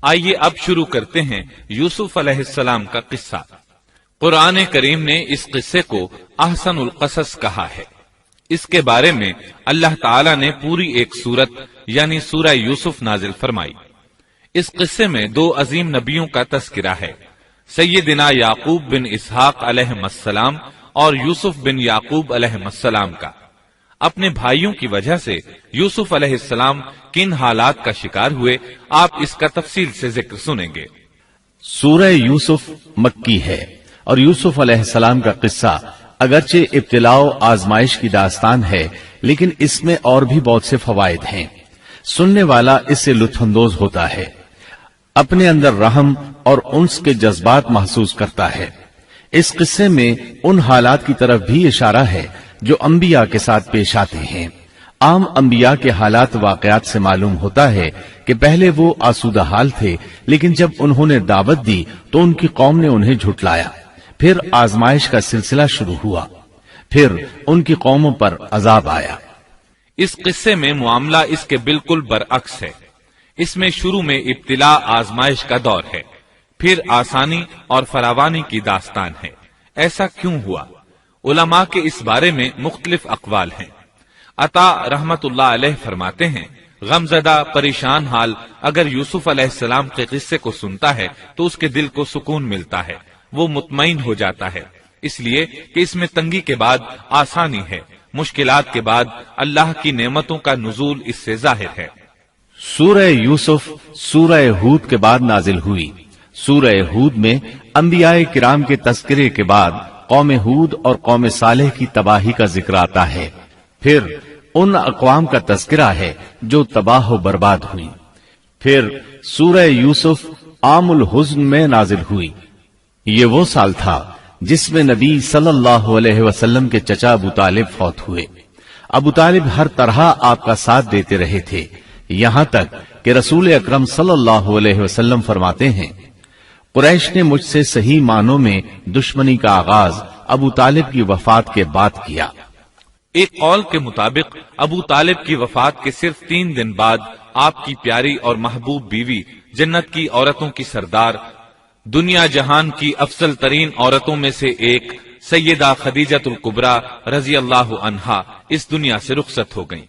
آئیے اب شروع کرتے ہیں یوسف علیہ السلام کا قصہ۔ قرآن کریم نے اس قصے کو احسن القصص کہا ہے۔ اس کے بارے میں اللہ تعالی نے پوری ایک سورت یعنی سورہ یوسف نازل فرمائی۔ اس قصے میں دو عظیم نبیوں کا تذکرہ ہے، سیدنا یعقوب بن اسحاق علیہ السلام اور یوسف بن یعقوب علیہ السلام کا۔ اپنے بھائیوں کی وجہ سے یوسف علیہ السلام کن حالات کا شکار ہوئے، آپ اس کا تفصیل سے ذکر سنیں گے۔ سورہ یوسف مکی ہے اور یوسف علیہ السلام کا قصہ اگرچہ ابتلاء و آزمائش کی داستان ہے، لیکن اس میں اور بھی بہت سے فوائد ہیں۔ سننے والا اس سے لطف اندوز ہوتا ہے، اپنے اندر رحم اور انس کے جذبات محسوس کرتا ہے۔ اس قصے میں ان حالات کی طرف بھی اشارہ ہے جو انبیاء کے ساتھ پیش آتے ہیں۔ عام انبیاء کے حالات واقعات سے معلوم ہوتا ہے کہ پہلے وہ آسودہ حال تھے، لیکن جب انہوں نے دعوت دی تو ان کی قوم نے انہیں جھٹلایا، پھر آزمائش کا سلسلہ شروع ہوا، پھر ان کی قوموں پر عذاب آیا۔ اس قصے میں معاملہ اس کے بالکل برعکس ہے۔ اس میں شروع میں ابتلاء آزمائش کا دور ہے، پھر آسانی اور فراوانی کی داستان ہے۔ ایسا کیوں ہوا؟ علماء کے اس بارے میں مختلف اقوال ہیں۔ عطا رحمت اللہ علیہ فرماتے ہیں، غمزدہ پریشان حال اگر یوسف علیہ السلام کے قصے کو سنتا ہے تو اس کے دل کو سکون ملتا ہے، وہ مطمئن ہو جاتا ہے، اس لیے کہ اس میں تنگی کے بعد آسانی ہے، مشکلات کے بعد اللہ کی نعمتوں کا نزول اس سے ظاہر ہے۔ سورہ یوسف سورہ ہود کے بعد نازل ہوئی۔ سورہ ہود میں انبیاء کرام کے تذکرے کے بعد قوم ہود اور قوم صالح کی تباہی کا ذکر آتا ہے، پھر ان اقوام کا تذکرہ ہے جو تباہ و برباد ہوئی۔ پھر سورہ یوسف عام الحزن میں نازل ہوئی۔ یہ وہ سال تھا جس میں نبی صلی اللہ علیہ وسلم کے چچا ابو طالب فوت ہوئے۔ ابو طالب ہر طرح آپ کا ساتھ دیتے رہے تھے، یہاں تک کہ رسول اکرم صلی اللہ علیہ وسلم فرماتے ہیں، قریش نے مجھ سے صحیح معنوں میں دشمنی کا آغاز ابو طالب کی وفات کے بعد کیا۔ ایک قول کے مطابق ابو طالب کی وفات کے صرف 3 دن بعد آپ کی پیاری اور محبوب بیوی، جنت کی عورتوں کی سردار، دنیا جہان کی افضل ترین عورتوں میں سے ایک سیدہ خدیجۃ الکبریٰ رضی اللہ عنہا اس دنیا سے رخصت ہو گئیں۔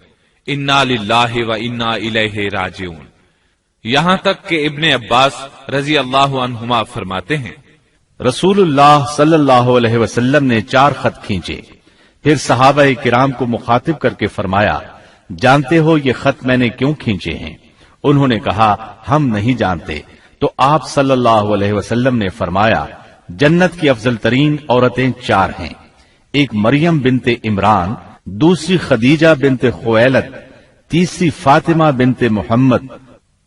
انا للہ و انا الیہ راجعون۔ یہاں تک کہ ابن عباس رضی اللہ عنہما فرماتے ہیں، رسول اللہ صلی اللہ علیہ وسلم نے 4 خط کھینچے، پھر صحابہ کرام کو مخاطب کر کے فرمایا، جانتے ہو یہ خط میں نے کیوں کھینچے ہیں؟ انہوں نے کہا، ہم نہیں جانتے۔ تو آپ صلی اللہ علیہ وسلم نے فرمایا، جنت کی افضل ترین عورتیں 4 ہیں، ایک مریم بنت عمران، دوسری خدیجہ بنت خویلد، تیسری فاطمہ بنت محمد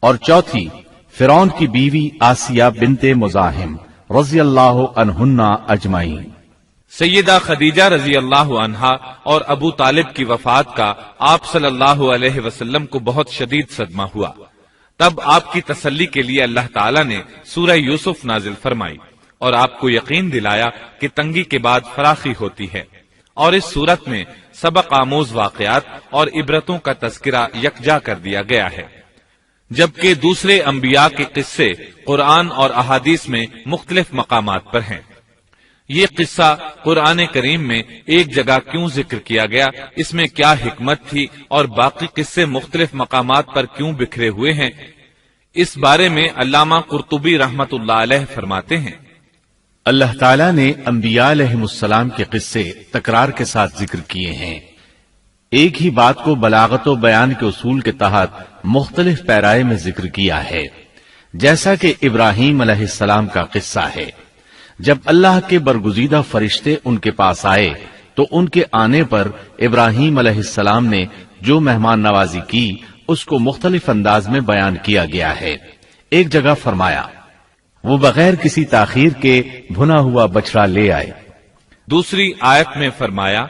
اور چوتھی فرعون کی بیوی آسیہ بنت مزاحم رضی اللہ عنہن اجمعین۔ سیدہ خدیجہ رضی اللہ عنہا اور ابو طالب کی وفات کا آپ صلی اللہ علیہ وسلم کو بہت شدید صدمہ ہوا۔ تب آپ کی تسلی کے لیے اللہ تعالیٰ نے سورہ یوسف نازل فرمائی اور آپ کو یقین دلایا کہ تنگی کے بعد فراخی ہوتی ہے، اور اس صورت میں سبق آموز واقعات اور عبرتوں کا تذکرہ یکجا کر دیا گیا ہے، جبکہ دوسرے انبیاء کے قصے قرآن اور احادیث میں مختلف مقامات پر ہیں۔ یہ قصہ قرآن کریم میں ایک جگہ کیوں ذکر کیا گیا، اس میں کیا حکمت تھی، اور باقی قصے مختلف مقامات پر کیوں بکھرے ہوئے ہیں، اس بارے میں علامہ قرطبی رحمت اللہ علیہ فرماتے ہیں، اللہ تعالیٰ نے انبیاء علیہم السلام کے قصے تکرار کے ساتھ ذکر کیے ہیں، ایک ہی بات کو بلاغت و بیان کے اصول کے تحت مختلف پیرائے میں ذکر کیا ہے، جیسا کہ ابراہیم علیہ السلام کا قصہ ہے۔ جب اللہ کے برگزیدہ فرشتے ان کے پاس آئے تو ان کے آنے پر ابراہیم علیہ السلام نے جو مہمان نوازی کی اس کو مختلف انداز میں بیان کیا گیا ہے۔ ایک جگہ فرمایا، وہ بغیر کسی تاخیر کے بھنا ہوا بچڑا لے آئے۔ دوسری آیت میں فرمایا،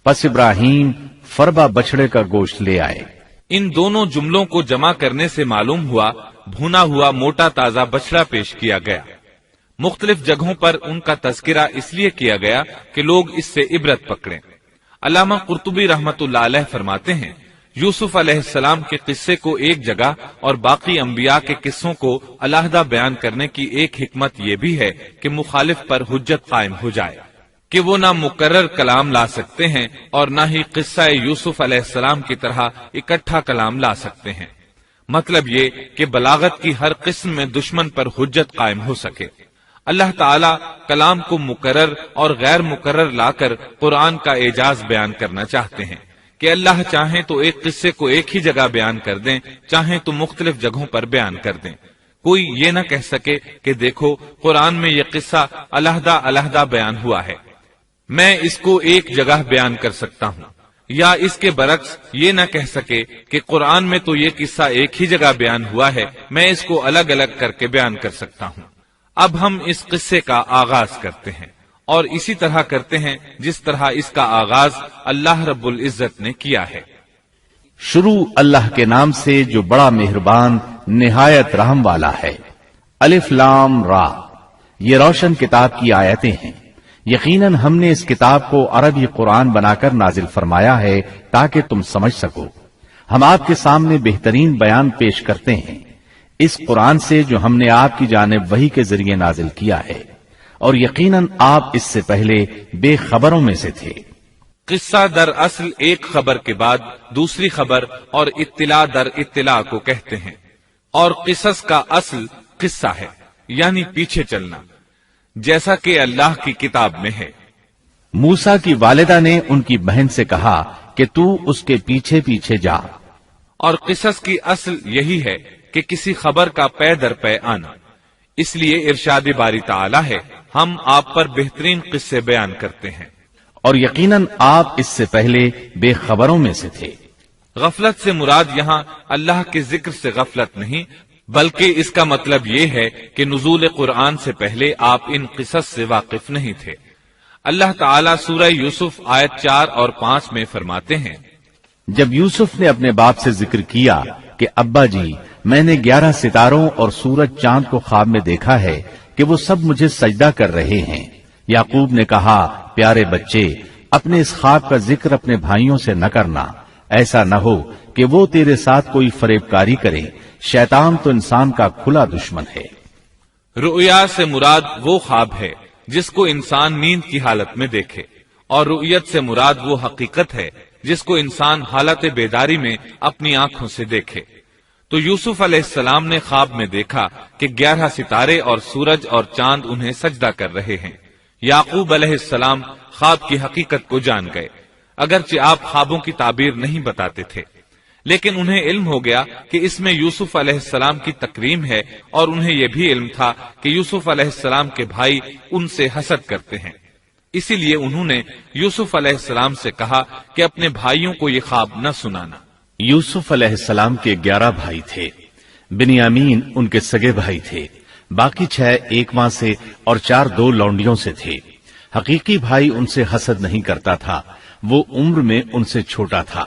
پس ابراہیم فربا بچڑے کا گوشت لے آئے۔ ان دونوں جملوں کو جمع کرنے سے معلوم ہوا بھنا ہوا موٹا تازہ بچڑا پیش کیا گیا۔ مختلف جگہوں پر ان کا تذکرہ اس لیے کیا گیا کہ لوگ اس سے عبرت پکڑیں۔ علامہ قرطبی رحمت اللہ علیہ فرماتے ہیں، یوسف علیہ السلام کے قصے کو ایک جگہ اور باقی انبیاء کے قصوں کو علیحدہ بیان کرنے کی ایک حکمت یہ بھی ہے کہ مخالف پر حجت قائم ہو جائے کہ وہ نہ مکرر کلام لا سکتے ہیں اور نہ ہی قصہ یوسف علیہ السلام کی طرح اکٹھا کلام لا سکتے ہیں۔ مطلب یہ کہ بلاغت کی ہر قسم میں دشمن پر حجت قائم ہو سکے۔ اللہ تعالی کلام کو مکرر اور غیر مکرر لا کر قرآن کا اعجاز بیان کرنا چاہتے ہیں کہ اللہ چاہیں تو ایک قصے کو ایک ہی جگہ بیان کر دیں، چاہیں تو مختلف جگہوں پر بیان کر دیں۔ کوئی یہ نہ کہہ سکے کہ دیکھو قرآن میں یہ قصہ علیحدہ علیحدہ بیان ہوا ہے، میں اس کو ایک جگہ بیان کر سکتا ہوں، یا اس کے برعکس یہ نہ کہہ سکے کہ قرآن میں تو یہ قصہ ایک ہی جگہ بیان ہوا ہے، میں اس کو الگ الگ کر کے بیان کر سکتا ہوں۔ اب ہم اس قصے کا آغاز کرتے ہیں اور اسی طرح کرتے ہیں جس طرح اس کا آغاز اللہ رب العزت نے کیا ہے۔ شروع اللہ کے نام سے جو بڑا مہربان نہایت رحم والا ہے۔ الف لام را، یہ روشن کتاب کی آیتیں ہیں۔ یقیناً ہم نے اس کتاب کو عربی قرآن بنا کر نازل فرمایا ہے تاکہ تم سمجھ سکو۔ ہم آپ کے سامنے بہترین بیان پیش کرتے ہیں اس قرآن سے جو ہم نے آپ کی جانب وحی کے ذریعے نازل کیا ہے، اور یقیناً آپ اس سے پہلے بے خبروں میں سے تھے۔ قصہ در اصل ایک خبر کے بعد دوسری خبر اور اطلاع در اطلاع کو کہتے ہیں، اور قصص کا اصل قصہ ہے یعنی پیچھے چلنا، جیسا کہ اللہ کی کتاب میں ہے۔ موسیٰ کی والدہ نے ان کی بہن سے کہا کہ تو اس کے پیچھے پیچھے جا، اور قصص کی اصل یہی ہے کہ کسی خبر کا پے در پے آنا۔ اس لیے ارشاد باری تعالی ہے، ہم آپ پر بہترین قصے بیان کرتے ہیں، اور یقیناً آپ اس سے پہلے بے خبروں میں سے تھے۔ غفلت سے مراد یہاں اللہ کے ذکر سے غفلت نہیں، بلکہ اس کا مطلب یہ ہے کہ نزول قرآن سے پہلے آپ ان قصص سے واقف نہیں تھے۔ اللہ تعالیٰ سورہ یوسف آیت 4 اور 5 میں فرماتے ہیں، جب یوسف نے اپنے باپ سے ذکر کیا کہ ابا جی، میں نے 11 ستاروں اور سورج چاند کو خواب میں دیکھا ہے کہ وہ سب مجھے سجدہ کر رہے ہیں، یعقوب نے کہا، پیارے بچے، اپنے اس خواب کا ذکر اپنے بھائیوں سے نہ کرنا، ایسا نہ ہو کہ وہ تیرے ساتھ کوئی فریب کاری کریں، شیطان تو انسان کا کھلا دشمن ہے۔ رؤیا سے مراد وہ خواب ہے جس کو انسان نیند کی حالت میں دیکھے، اور رؤیت سے مراد وہ حقیقت ہے جس کو انسان حالت بیداری میں اپنی آنکھوں سے دیکھے۔ تو یوسف علیہ السلام نے خواب میں دیکھا کہ 11 ستارے اور سورج اور چاند انہیں سجدہ کر رہے ہیں۔ یعقوب علیہ السلام خواب کی حقیقت کو جان گئے، اگرچہ آپ خوابوں کی تعبیر نہیں بتاتے تھے، لیکن انہیں علم ہو گیا کہ اس میں یوسف علیہ السلام کی تکریم ہے، اور انہیں یہ بھی علم تھا کہ یوسف علیہ السلام کے بھائی ان سے حسد کرتے ہیں۔ اسی لیے انہوں نے یوسف علیہ السلام سے کہا کہ اپنے بھائیوں کو یہ خواب نہ سنانا۔ یوسف علیہ السلام کے 11 بھائی تھے، بنیامین ان کے سگے بھائی تھے، باقی 6 ایک ماں سے اور 4 2 لونڈیوں سے تھے۔ حقیقی بھائی ان سے حسد نہیں کرتا تھا، وہ عمر میں ان سے چھوٹا تھا،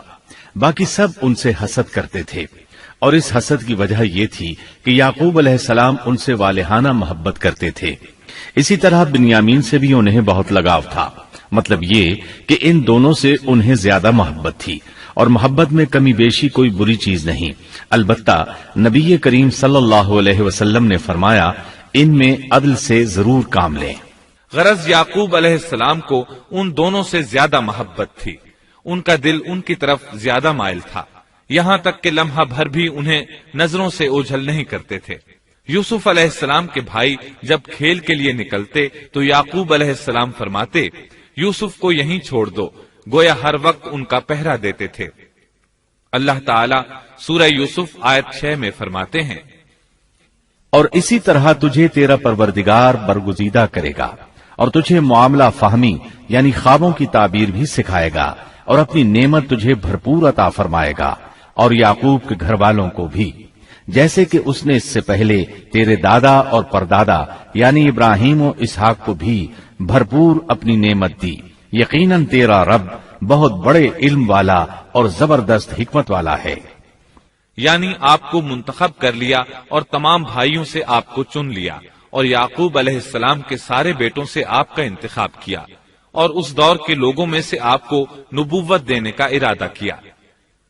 باقی سب ان سے حسد کرتے تھے، اور اس حسد کی وجہ یہ تھی کہ یعقوب علیہ السلام ان سے والہانہ محبت کرتے تھے۔ اسی طرح بنیامین سے بھی انہیں بہت لگاؤ تھا، مطلب یہ کہ ان دونوں سے انہیں زیادہ محبت تھی، اور محبت میں کمی بیشی کوئی بری چیز نہیں، البتہ نبی کریم صلی اللہ علیہ وسلم نے فرمایا، ان میں عدل سے ضرور کام لیں۔ غرض یعقوب علیہ السلام کو ان دونوں سے زیادہ محبت تھی، ان کا دل ان کی طرف زیادہ مائل تھا، یہاں تک کہ لمحہ بھر بھی انہیں نظروں سے اوجھل نہیں کرتے تھے۔ یوسف علیہ السلام کے بھائی جب کھیل کے لیے نکلتے تو یعقوب علیہ السلام فرماتے، یوسف کو یہیں چھوڑ دو، گویا ہر وقت ان کا پہرا دیتے تھے۔ اللہ تعالیٰ سورہ یوسف آیت 6 میں فرماتے ہیں، اور اسی طرح تجھے تیرا پروردگار برگزیدہ کرے گا، اور تجھے معاملہ فہمی یعنی خوابوں کی تعبیر بھی سکھائے گا، اور اپنی نعمت تجھے بھرپور عطا فرمائے گا، اور یعقوب کے گھر والوں کو بھی، جیسے کہ اس نے اس سے پہلے تیرے دادا اور پردادا یعنی ابراہیم و اسحاق کو بھی بھرپور اپنی نعمت دی۔ یقیناً تیرا رب بہت بڑے علم والا اور زبردست حکمت والا ہے۔ یعنی آپ کو منتخب کر لیا اور تمام بھائیوں سے آپ کو چن لیا، اور یعقوب علیہ السلام کے سارے بیٹوں سے آپ کا انتخاب کیا، اور اس دور کے لوگوں میں سے آپ کو نبوت دینے کا ارادہ کیا۔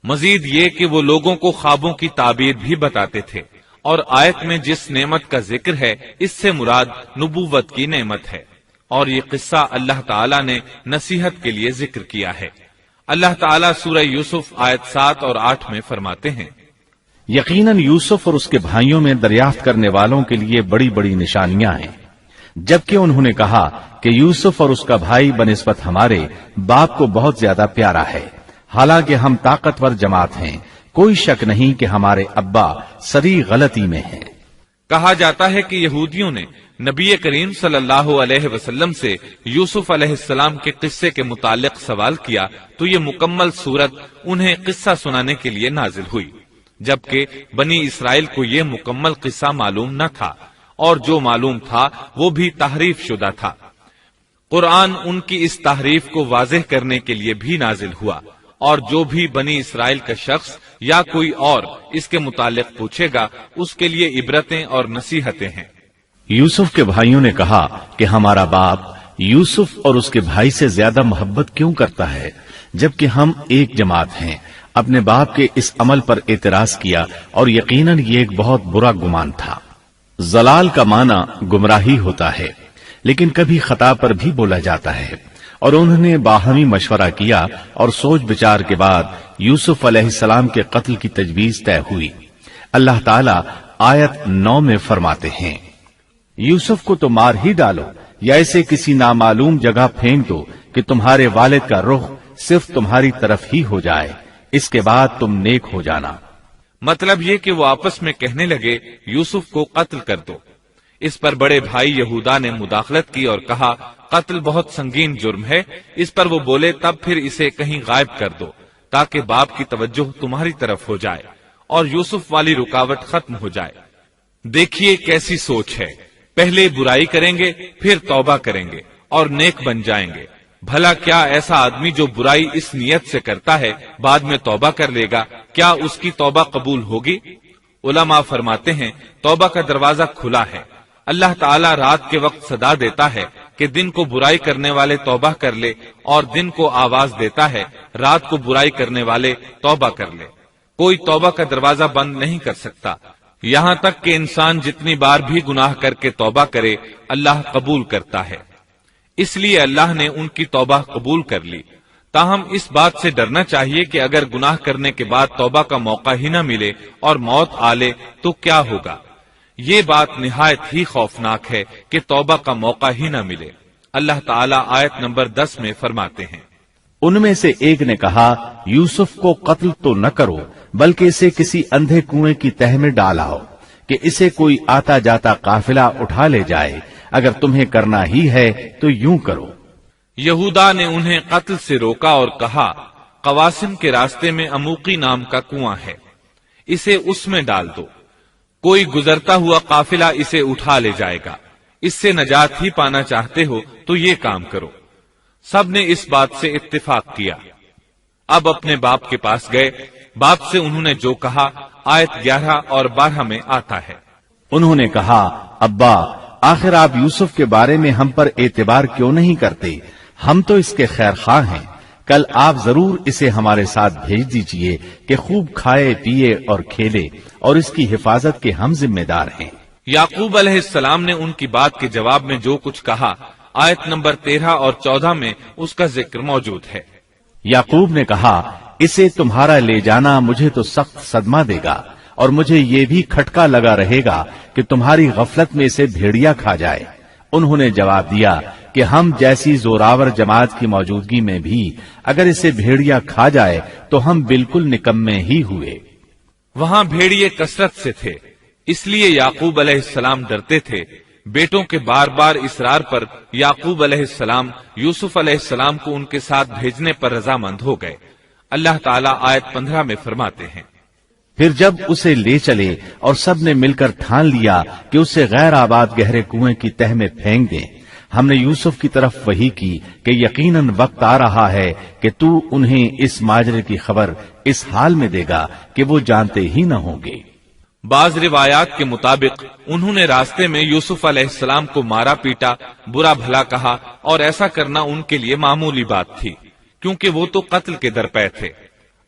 مزید یہ کہ وہ لوگوں کو خوابوں کی تعبیر بھی بتاتے تھے، اور آیت میں جس نعمت کا ذکر ہے اس سے مراد نبوت کی نعمت ہے، اور یہ قصہ اللہ تعالیٰ نے نصیحت کے لیے ذکر کیا ہے۔ اللہ تعالیٰ سورہ یوسف آیت 7 اور 8 میں فرماتے ہیں، یقیناً یوسف اور اس کے بھائیوں میں دریافت کرنے والوں کے لیے بڑی بڑی نشانیاں ہیں، جبکہ انہوں نے کہا کہ یوسف اور اس کا بھائی بنسبت ہمارے باپ کو بہت زیادہ پیارا ہے، حالانکہ ہم طاقتور جماعت ہیں، کوئی شک نہیں کہ ہمارے ابا سری غلطی میں ہیں۔ کہا جاتا ہے کہ یہودیوں نے نبی کریم صلی اللہ علیہ وسلم سے یوسف علیہ السلام کے قصے کے متعلق سوال کیا تو یہ مکمل صورت انہیں قصہ سنانے کے لیے نازل ہوئی، جبکہ بنی اسرائیل کو یہ مکمل قصہ معلوم نہ تھا، اور جو معلوم تھا وہ بھی تحریف شدہ تھا۔ قرآن ان کی اس تحریف کو واضح کرنے کے لیے بھی نازل ہوا، اور جو بھی بنی اسرائیل کا شخص یا کوئی اور اس کے متعلق پوچھے گا اس کے لیے عبرتیں اور نصیحتیں ہیں۔ یوسف کے بھائیوں نے کہا کہ ہمارا باپ یوسف اور اس کے بھائی سے زیادہ محبت کیوں کرتا ہے، جبکہ ہم ایک جماعت ہیں۔ اپنے باپ کے اس عمل پر اعتراض کیا، اور یقیناً یہ ایک بہت برا گمان تھا۔ ضلال کا معنی گمراہی ہوتا ہے، لیکن کبھی خطا پر بھی بولا جاتا ہے، اور انہوں نے باہمی مشورہ کیا اور سوچ بچار کے بعد یوسف علیہ السلام کے قتل کی تجویز طے ہوئی۔ اللہ تعالیٰ آیت 9 میں فرماتے ہیں، یوسف کو تو مار ہی ڈالو یا اسے کسی نامعلوم جگہ پھینک دو کہ تمہارے والد کا رخ صرف تمہاری طرف ہی ہو جائے، اس کے بعد تم نیک ہو جانا۔ مطلب یہ کہ وہ آپس میں کہنے لگے یوسف کو قتل کر دو۔ اس پر بڑے بھائی یہودا نے مداخلت کی اور کہا قتل بہت سنگین جرم ہے، اس پر وہ بولے تب پھر اسے کہیں غائب کر دو تاکہ باپ کی توجہ تمہاری طرف ہو جائے اور یوسف والی رکاوٹ ختم ہو جائے۔ دیکھیے کیسی سوچ ہے، پہلے برائی کریں گے پھر توبہ کریں گے اور نیک بن جائیں گے۔ بھلا کیا ایسا آدمی جو برائی اس نیت سے کرتا ہے بعد میں توبہ کر لے گا، کیا اس کی توبہ قبول ہوگی؟ علماء فرماتے ہیں توبہ کا دروازہ کھلا ہے۔ اللہ تعالیٰ رات کے وقت صدا دیتا ہے کہ دن کو برائی کرنے والے توبہ کر لے، اور دن کو آواز دیتا ہے رات کو برائی کرنے والے توبہ کر لے۔ کوئی توبہ کا دروازہ بند نہیں کر سکتا، یہاں تک کہ انسان جتنی بار بھی گناہ کر کے توبہ کرے اللہ قبول کرتا ہے۔ اس لیے اللہ نے ان کی توبہ قبول کر لی۔ تاہم اس بات سے ڈرنا چاہیے کہ اگر گناہ کرنے کے بعد توبہ کا موقع ہی نہ ملے اور موت آ لے تو کیا ہوگا؟ یہ بات نہایت ہی خوفناک ہے کہ توبہ کا موقع ہی نہ ملے۔ اللہ تعالیٰ آیت نمبر 10 میں فرماتے ہیں، ان میں سے ایک نے کہا یوسف کو قتل تو نہ کرو بلکہ اسے کسی اندھے کنویں کی تہ میں ڈالاؤ کہ اسے کوئی آتا جاتا قافلہ اٹھا لے جائے، اگر تمہیں کرنا ہی ہے تو یوں کرو۔ یہودا نے انہیں قتل سے روکا اور کہا قواسم کے راستے میں اموقی نام کا کنواں ہے، اسے اس میں ڈال دو، کوئی گزرتا ہوا قافلہ اسے اٹھا لے جائے گا، اس سے نجات ہی پانا چاہتے ہو تو یہ کام کرو۔ سب نے اس بات سے اتفاق کیا۔ اب اپنے باپ کے پاس گئے، باپ سے انہوں نے جو کہا آیت 11 اور 12 میں آتا ہے، انہوں نے کہا ابا آخر آپ یوسف کے بارے میں ہم پر اعتبار کیوں نہیں کرتے؟ ہم تو اس کے خیر خواہ ہیں، کل آپ ضرور اسے ہمارے ساتھ بھیج دیجئے کہ خوب کھائے پیے اور کھیلے، اور اس کی حفاظت کے ہم ذمہ دار ہیں۔ یعقوب علیہ السلام نے ان کی بات کے جواب میں جو کچھ کہا آیت نمبر 13 اور 14 میں اس کا ذکر موجود ہے۔ یعقوب نے کہا اسے تمہارا لے جانا مجھے تو سخت صدمہ دے گا، اور مجھے یہ بھی کھٹکا لگا رہے گا کہ تمہاری غفلت میں اسے بھیڑیا کھا جائے۔ انہوں نے جواب دیا کہ ہم جیسی زوراور جماعت کی موجودگی میں بھی اگر اسے بھیڑیا کھا جائے تو ہم بالکل نکمے ہی ہوئے۔ وہاں بھیڑیے کثرت سے تھے، اس لیے یعقوب علیہ السلام ڈرتے تھے۔ بیٹوں کے بار بار اصرار پر یعقوب علیہ السلام یوسف علیہ السلام کو ان کے ساتھ بھیجنے پر رضامند ہو گئے۔ اللہ تعالیٰ آیت 15 میں فرماتے ہیں، پھر جب اسے لے چلے اور سب نے مل کر ٹھان لیا کہ اسے غیر آباد گہرے کنویں کی تہ میں پھینک دیں، ہم نے یوسف کی طرف وحی کی کہ یقیناً وقت آ رہا ہے کہ تو انہیں اس ماجرے کی خبر اس حال میں دے گا کہ وہ جانتے ہی نہ ہوں گے۔ بعض روایات کے مطابق انہوں نے راستے میں یوسف علیہ السلام کو مارا پیٹا، برا بھلا کہا، اور ایسا کرنا ان کے لیے معمولی بات تھی کیونکہ وہ تو قتل کے درپے تھے۔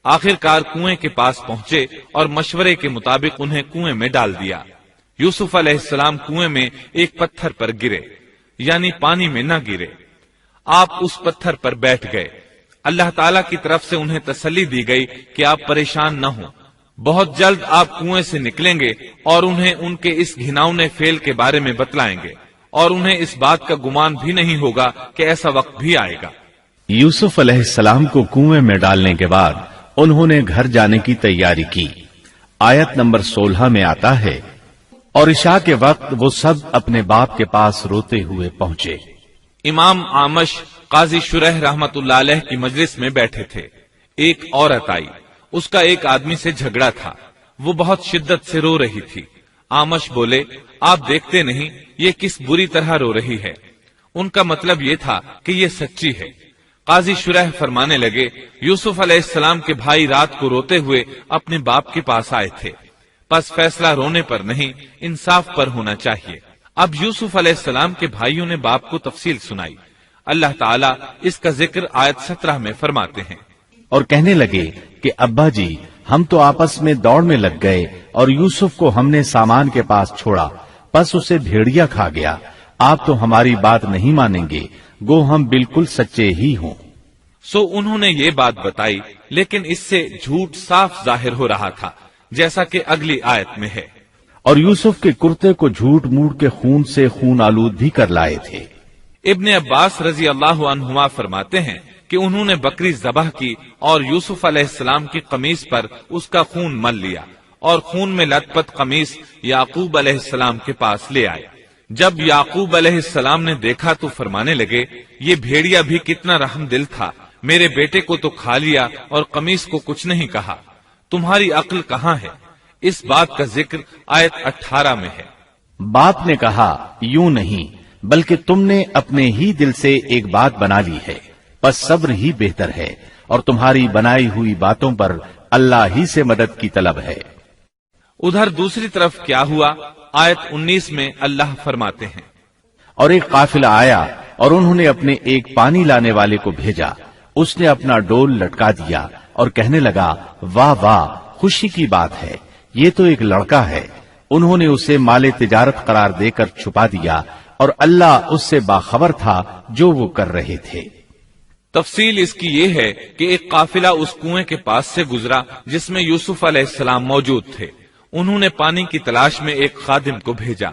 آخر کار کنویں کے پاس پہنچے اور مشورے کے مطابق انہیں کنویں میں ڈال دیا۔ یوسف علیہ السلام کنویں میں ایک پتھر پر گرے، یعنی پانی میں نہ گرے۔ آپ اس پتھر پر بیٹھ گئے۔ اللہ تعالیٰ کی طرف سے انہیں تسلی دی گئی کہ آپ پریشان نہ ہوں، بہت جلد آپ کنویں سے نکلیں گے اور انہیں ان کے اس گھناؤنے فعل کے بارے میں بتلائیں گے، اور انہیں اس بات کا گمان بھی نہیں ہوگا کہ ایسا وقت بھی آئے گا۔ یوسف علیہ السلام کو کنویں میں ڈالنے کے بعد انہوں نے گھر جانے کی تیاری کی۔ آیت نمبر 16 میں آتا ہے، اور عشاء کے وقت وہ سب اپنے باپ کے پاس روتے ہوئے پہنچے۔ امام عامش قاضی شرح رحمت اللہ علیہ کی مجلس میں بیٹھے تھے۔ ایک عورت آئی، اس کا ایک آدمی سے جھگڑا تھا، وہ بہت شدت سے رو رہی تھی۔ عامش بولے، آپ دیکھتے نہیں یہ کس بری طرح رو رہی ہے؟ ان کا مطلب یہ تھا کہ یہ سچی ہے۔ قاضی شرح فرمانے لگے، یوسف علیہ السلام کے بھائی رات کو روتے ہوئے اپنے باپ کے پاس آئے تھے، پس فیصلہ رونے پر نہیں انصاف پر ہونا چاہیے۔ اب یوسف علیہ السلام کے بھائیوں نے باپ کو تفصیل سنائی۔ اللہ تعالیٰ اس کا ذکر آیت 17 میں فرماتے ہیں، اور کہنے لگے کہ ابا جی، ہم تو آپس میں دوڑ میں لگ گئے اور یوسف کو ہم نے سامان کے پاس چھوڑا، پس اسے بھیڑیا کھا گیا۔ آپ تو ہماری بات نہیں مانیں گے، گو ہم بالکل سچے ہی ہوں۔ سو انہوں نے یہ بات بتائی، لیکن اس سے جھوٹ صاف ظاہر ہو رہا تھا، جیسا کہ اگلی آیت میں ہے۔ اور یوسف کے کرتے کو جھوٹ موڑ کے خون سے خون آلود بھی کر لائے تھے۔ ابن عباس رضی اللہ عنہما فرماتے ہیں کہ انہوں نے بکری ذبح کی اور یوسف علیہ السلام کی قمیص پر اس کا خون مل لیا، اور خون میں لت پت قمیص یعقوب علیہ السلام کے پاس لے آئے۔ جب یعقوب علیہ السلام نے دیکھا تو فرمانے لگے، یہ بھیڑیا بھی کتنا رحم دل تھا، میرے بیٹے کو تو کھا لیا اور قمیص کو کچھ نہیں کہا، تمہاری عقل کہاں ہے؟ اس بات کا ذکر آیت 18 میں ہے۔ باپ نے کہا، یوں نہیں، بلکہ تم نے اپنے ہی دل سے ایک بات بنا لی ہے، بس صبر ہی بہتر ہے، اور تمہاری بنائی ہوئی باتوں پر اللہ ہی سے مدد کی طلب ہے۔ ادھر دوسری طرف کیا ہوا؟ آیت 19 میں اللہ فرماتے ہیں، اور ایک قافلہ آیا اور انہوں نے اپنے ایک پانی لانے والے کو بھیجا، اس نے اپنا ڈول لٹکا دیا اور کہنے لگا، واہ واہ، خوشی کی بات ہے، یہ تو ایک لڑکا ہے۔ انہوں نے اسے مال تجارت قرار دے کر چھپا دیا، اور اللہ اس سے باخبر تھا جو وہ کر رہے تھے۔ تفصیل اس کی یہ ہے کہ ایک قافلہ اس کنویں کے پاس سے گزرا جس میں یوسف علیہ السلام موجود تھے۔ انہوں نے پانی کی تلاش میں ایک خادم کو بھیجا،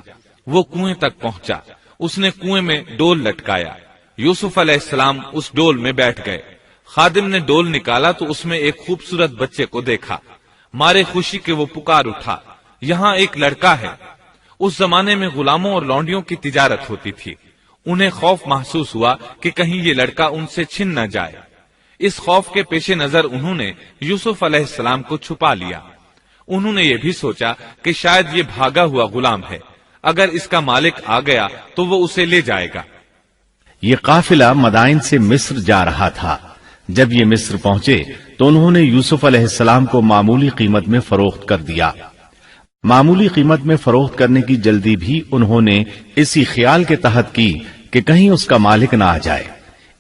وہ کنویں تک پہنچا، اس نے کنویں میں ڈول لٹکایا، یوسف علیہ السلام اس ڈول میں بیٹھ گئے۔ خادم نے ڈول نکالا تو اس میں ایک خوبصورت بچے کو دیکھا، مارے خوشی کے وہ پکار اٹھا، یہاں ایک لڑکا ہے۔ اس زمانے میں غلاموں اور لونڈیوں کی تجارت ہوتی تھی، انہیں خوف محسوس ہوا کہ کہیں یہ لڑکا ان سے چھن نہ جائے۔ اس خوف کے پیش نظر انہوں نے یوسف علیہ السلام کو چھپا لیا۔ انہوں نے یہ بھی سوچا کہ شاید یہ بھاگا ہوا غلام ہے، اگر اس کا مالک آ گیا تو وہ اسے لے جائے گا۔ یہ قافلہ مدائن سے مصر جا رہا تھا۔ جب یہ مصر پہنچے تو انہوں نے یوسف علیہ السلام کو معمولی قیمت میں فروخت کر دیا۔ معمولی قیمت میں فروخت کرنے کی جلدی بھی انہوں نے اسی خیال کے تحت کی کہ کہیں اس کا مالک نہ آ جائے۔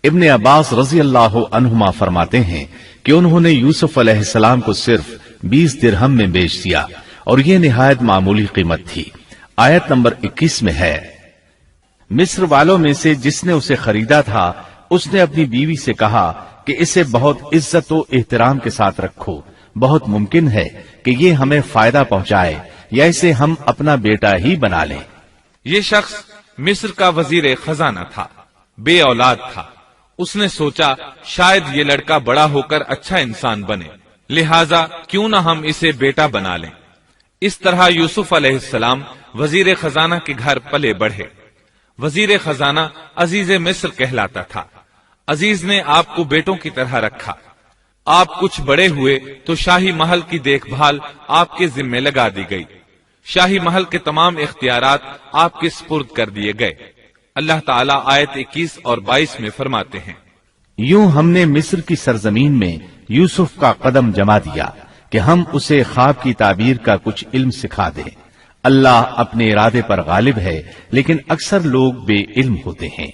ابن عباس رضی اللہ عنہما فرماتے ہیں کہ انہوں نے یوسف علیہ السلام کو صرف 20 درہم میں بیچ دیا، اور یہ نہایت معمولی قیمت تھی۔ آیت نمبر 21 میں ہے، مصر والوں میں سے جس نے اسے خریدا تھا اس نے اپنی بیوی سے کہا کہ اسے بہت عزت و احترام کے ساتھ رکھو، بہت ممکن ہے کہ یہ ہمیں فائدہ پہنچائے یا اسے ہم اپنا بیٹا ہی بنا لیں۔ یہ شخص مصر کا وزیر خزانہ تھا، بے اولاد تھا۔ اس نے سوچا شاید یہ لڑکا بڑا ہو کر اچھا انسان بنے، لہذا کیوں نہ ہم اسے بیٹا بنا لیں۔ اس طرح یوسف علیہ السلام وزیر خزانہ کے گھر پلے بڑھے۔ وزیر خزانہ عزیز مصر کہلاتا تھا۔ عزیز نے آپ کو بیٹوں کی طرح رکھا۔ آپ کچھ بڑے ہوئے تو شاہی محل کی دیکھ بھال آپ کے ذمے لگا دی گئی، شاہی محل کے تمام اختیارات آپ کے سپرد کر دیے گئے۔ اللہ تعالیٰ آیت 21 اور 22 میں فرماتے ہیں، یوں ہم نے مصر کی سرزمین میں یوسف کا قدم جما دیا کہ ہم اسے خواب کی تعبیر کا کچھ علم سکھا دیں۔ اللہ اپنے ارادے پر غالب ہے، لیکن اکثر لوگ بے علم ہوتے ہیں۔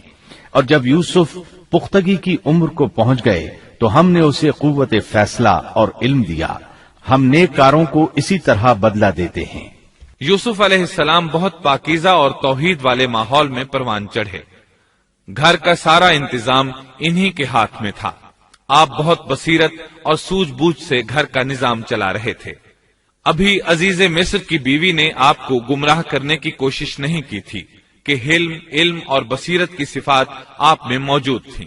اور جب یوسف پختگی کی عمر کو پہنچ گئے تو ہم نے اسے قوت فیصلہ اور علم دیا. ہم نیک کاروں کو اسی طرح بدلہ دیتے ہیں. یوسف علیہ السلام بہت پاکیزہ اور توحید والے ماحول میں پروان چڑھے. گھر کا سارا انتظام انہی کے ہاتھ میں تھا. آپ بہت بصیرت اور سوجھ بوجھ سے گھر کا نظام چلا رہے تھے. ابھی عزیز مصر کی بیوی نے آپ کو گمراہ کرنے کی کوشش نہیں کی تھی کہ حلم، علم اور بصیرت کی صفات آپ میں موجود تھیں.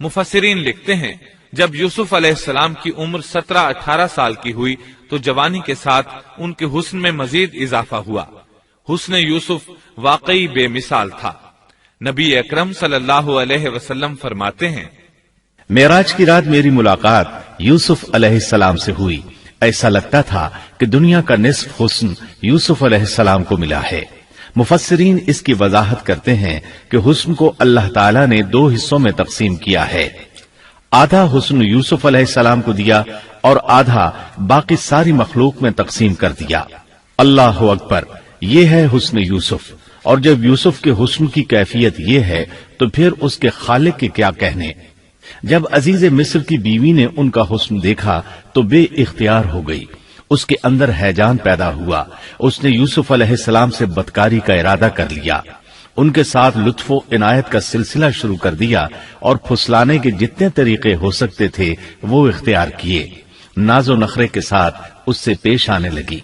مفسرین لکھتے ہیں جب یوسف علیہ السلام کی عمر 17-18 سال کی ہوئی تو جوانی کے ساتھ ان کے حسن میں مزید اضافہ ہوا. حسن یوسف واقعی بے مثال تھا. نبی اکرم صلی اللہ علیہ وسلم فرماتے ہیں معراج کی رات میری ملاقات یوسف علیہ السلام سے ہوئی. ایسا لگتا تھا کہ دنیا کا نصف حسن یوسف علیہ السلام کو ملا ہے. مفسرین اس کی وضاحت کرتے ہیں کہ حسن کو اللہ تعالیٰ نے 2 حصوں میں تقسیم کیا ہے. آدھا حسن یوسف علیہ السلام کو دیا اور آدھا باقی ساری مخلوق میں تقسیم کر دیا. اللہ اکبر، یہ ہے حسن یوسف. اور جب یوسف کے حسن کی کیفیت یہ ہے تو پھر اس کے خالق کے کیا کہنے. جب عزیز مصر کی بیوی نے ان کا حسن دیکھا تو بے اختیار ہو گئی. اس کے اندر ہیجان پیدا ہوا. اس نے یوسف علیہ السلام سے بدکاری کا ارادہ کر لیا. ان کے ساتھ لطف و عنایت کا سلسلہ شروع کر دیا اور پھسلانے کے جتنے طریقے ہو سکتے تھے وہ اختیار کیے. ناز و نخرے کے ساتھ اس سے پیش آنے لگی.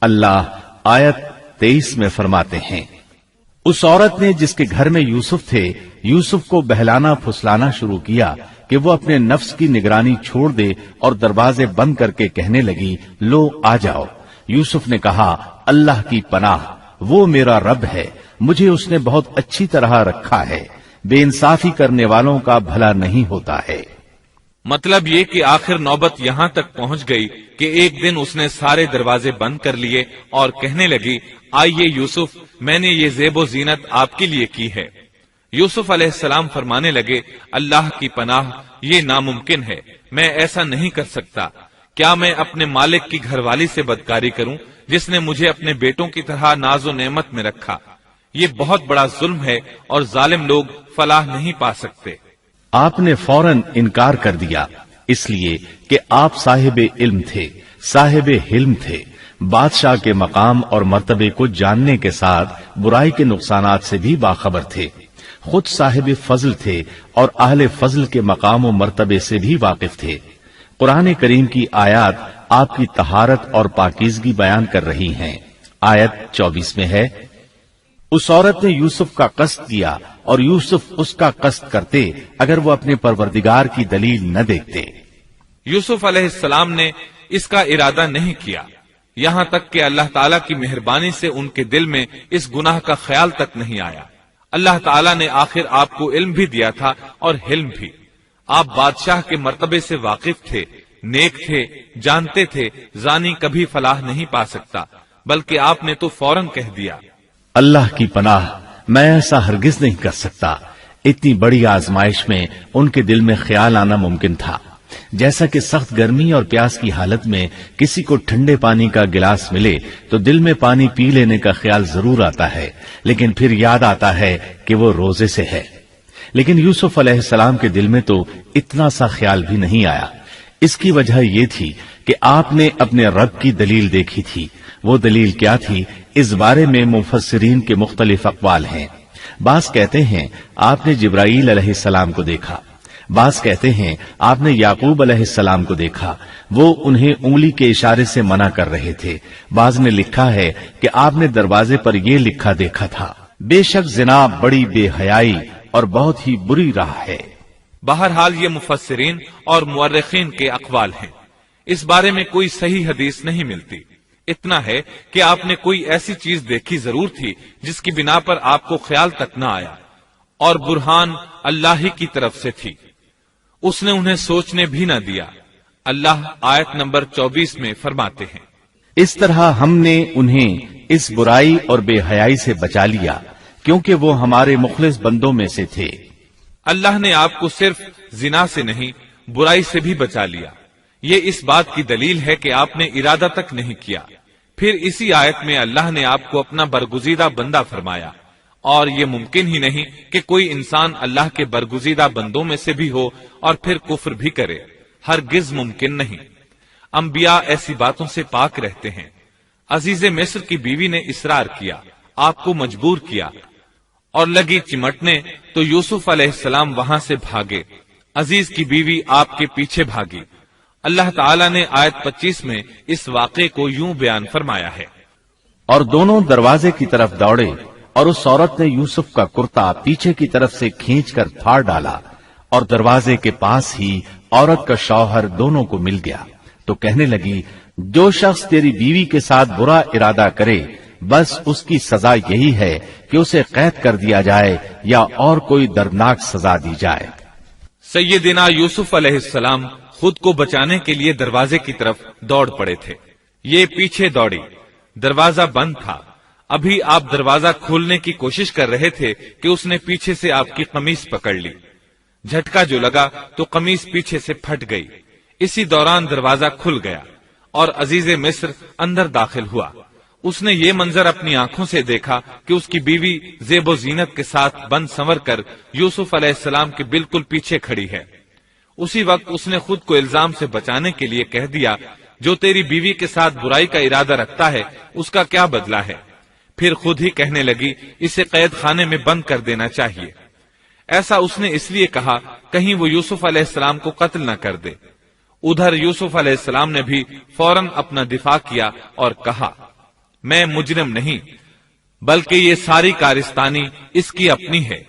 اللہ آیت 23 میں فرماتے ہیں اس عورت نے جس کے گھر میں یوسف تھے یوسف کو بہلانا پھسلانا شروع کیا کہ وہ اپنے نفس کی نگرانی چھوڑ دے اور دروازے بند کر کے کہنے لگی لو آ جاؤ. یوسف نے کہا اللہ کی پناہ، وہ میرا رب ہے، مجھے اس نے بہت اچھی طرح رکھا ہے. بے انصافی کرنے والوں کا بھلا نہیں ہوتا ہے. مطلب یہ کہ آخر نوبت یہاں تک پہنچ گئی کہ ایک دن اس نے سارے دروازے بند کر لیے اور کہنے لگی آئیے یوسف، میں نے یہ زیب و زینت آپ کے لیے کی ہے. یوسف علیہ السلام فرمانے لگے اللہ کی پناہ، یہ ناممکن ہے، میں ایسا نہیں کر سکتا. کیا میں اپنے مالک کی گھر والی سے بدکاری کروں جس نے مجھے اپنے بیٹوں کی طرح ناز و نعمت میں رکھا؟ یہ بہت بڑا ظلم ہے اور ظالم لوگ فلاح نہیں پا سکتے. آپ نے فوراً انکار کر دیا اس لیے کہ آپ صاحب علم تھے، صاحب حلم تھے، بادشاہ کے مقام اور مرتبے کو جاننے کے ساتھ برائی کے نقصانات سے بھی باخبر تھے. خود صاحب فضل تھے اور اہل فضل کے مقام و مرتبے سے بھی واقف تھے. قرآن کریم کی آیات آپ کی طہارت اور پاکیزگی بیان کر رہی ہیں. آیت 24 میں ہے اس عورت نے یوسف کا قصد کیا اور یوسف اس کا قصد کرتے اگر وہ اپنے پروردگار کی دلیل نہ دیکھتے. یوسف علیہ السلام نے اس کا ارادہ نہیں کیا، یہاں تک کہ اللہ تعالیٰ کی مہربانی سے ان کے دل میں اس گناہ کا خیال تک نہیں آیا. اللہ تعالیٰ نے آخر آپ کو علم بھی دیا تھا اور حلم بھی. آپ بادشاہ کے مرتبے سے واقف تھے، نیک تھے، جانتے تھے زانی کبھی فلاح نہیں پا سکتا، بلکہ آپ نے تو فوراً کہہ دیا اللہ کی پناہ، میں ایسا ہرگز نہیں کر سکتا. اتنی بڑی آزمائش میں ان کے دل میں خیال آنا ممکن تھا. جیسا کہ سخت گرمی اور پیاس کی حالت میں کسی کو ٹھنڈے پانی کا گلاس ملے تو دل میں پانی پی لینے کا خیال ضرور آتا ہے، لیکن پھر یاد آتا ہے کہ وہ روزے سے ہے. لیکن یوسف علیہ السلام کے دل میں تو اتنا سا خیال بھی نہیں آیا. اس کی وجہ یہ تھی کہ آپ نے اپنے رب کی دلیل دیکھی تھی. وہ دلیل کیا تھی اس بارے میں مفسرین کے مختلف اقوال ہیں. بعض کہتے ہیں آپ نے جبرائیل علیہ السلام کو دیکھا، بعض کہتے ہیں آپ نے یعقوب علیہ السلام کو دیکھا، وہ انہیں انگلی کے اشارے سے منع کر رہے تھے. بعض نے لکھا ہے کہ آپ نے دروازے پر یہ لکھا دیکھا تھا بے شک زنا بڑی بے حیائی اور بہت ہی بری راہ ہے. بہرحال یہ مفسرین اور مورخین کے اقوال ہیں، اس بارے میں کوئی صحیح حدیث نہیں ملتی. اتنا ہے کہ آپ نے کوئی ایسی چیز دیکھی ضرور تھی جس کی بنا پر آپ کو خیال تک نہ آیا، اور برہان اللہ ہی کی طرف سے تھی، اس نے انہیں سوچنے بھی نہ دیا. اللہ آیت نمبر 24 میں فرماتے ہیں اس طرح ہم نے انہیں اس برائی اور بے حیائی سے بچا لیا کیونکہ وہ ہمارے مخلص بندوں میں سے تھے. اللہ نے آپ کو صرف زنا سے نہیں برائی سے بھی بچا لیا. یہ اس بات کی دلیل ہے کہ آپ نے ارادہ تک نہیں کیا. پھر اسی آیت میں اللہ نے آپ کو اپنا برگزیدہ بندہ فرمایا اور یہ ممکن ہی نہیں کہ کوئی انسان اللہ کے برگزیدہ بندوں میں سے بھی ہو اور پھر کفر بھی کرے، ہرگز ممکن نہیں۔ انبیاء ایسی باتوں سے پاک رہتے ہیں۔ عزیز مصر کی بیوی نے اصرار کیا، آپ کو مجبور کیا اور لگی چمٹنے، تو یوسف علیہ السلام وہاں سے بھاگے۔ عزیز کی بیوی آپ کے پیچھے بھاگی۔ اللہ تعالیٰ نے آیت 25 میں اس واقعے کو یوں بیان فرمایا ہے، اور دونوں دروازے کی طرف دوڑے، اور اس عورت نے یوسف کا کرتا پیچھے کی طرف سے کھینچ کر پھاڑ ڈالا، اور دروازے کے پاس ہی عورت کا شوہر دونوں کو مل گیا، تو کہنے لگی، جو شخص تیری بیوی کے ساتھ برا ارادہ کرے بس اس کی سزا یہی ہے کہ اسے قید کر دیا جائے یا اور کوئی دردناک سزا دی جائے۔ سیدنا یوسف علیہ السلام خود کو بچانے کے لیے دروازے کی طرف دوڑ پڑے تھے، یہ پیچھے دوڑی، دروازہ بند تھا۔ ابھی آپ دروازہ کھولنے کی کوشش کر رہے تھے کہ اس نے پیچھے سے آپ کی قمیص پکڑ لی، جھٹکا جو لگا تو قمیص پیچھے سے پھٹ گئی۔ اسی دوران دروازہ کھل گیا اور عزیز مصر اندر داخل ہوا۔ اس نے یہ منظر اپنی آنکھوں سے دیکھا کہ اس کی بیوی زیب و زینت کے ساتھ بند سنور کر یوسف علیہ السلام کے بالکل پیچھے کھڑی ہے۔ اسی وقت اس نے خود کو الزام سے بچانے کے لیے کہہ دیا، جو تیری بیوی کے ساتھ برائی کا ارادہ رکھتا ہے اس کا کیا بدلہ ہے؟ پھر خود ہی کہنے لگی، اسے قید خانے میں بند کر دینا چاہیے۔ ایسا اس نے اس لیے کہا کہیں وہ یوسف علیہ السلام کو قتل نہ کر دے۔ ادھر یوسف علیہ السلام نے بھی فوراً اپنا دفاع کیا اور کہا، میں مجرم نہیں بلکہ یہ ساری کارستانی اس کی اپنی ہے۔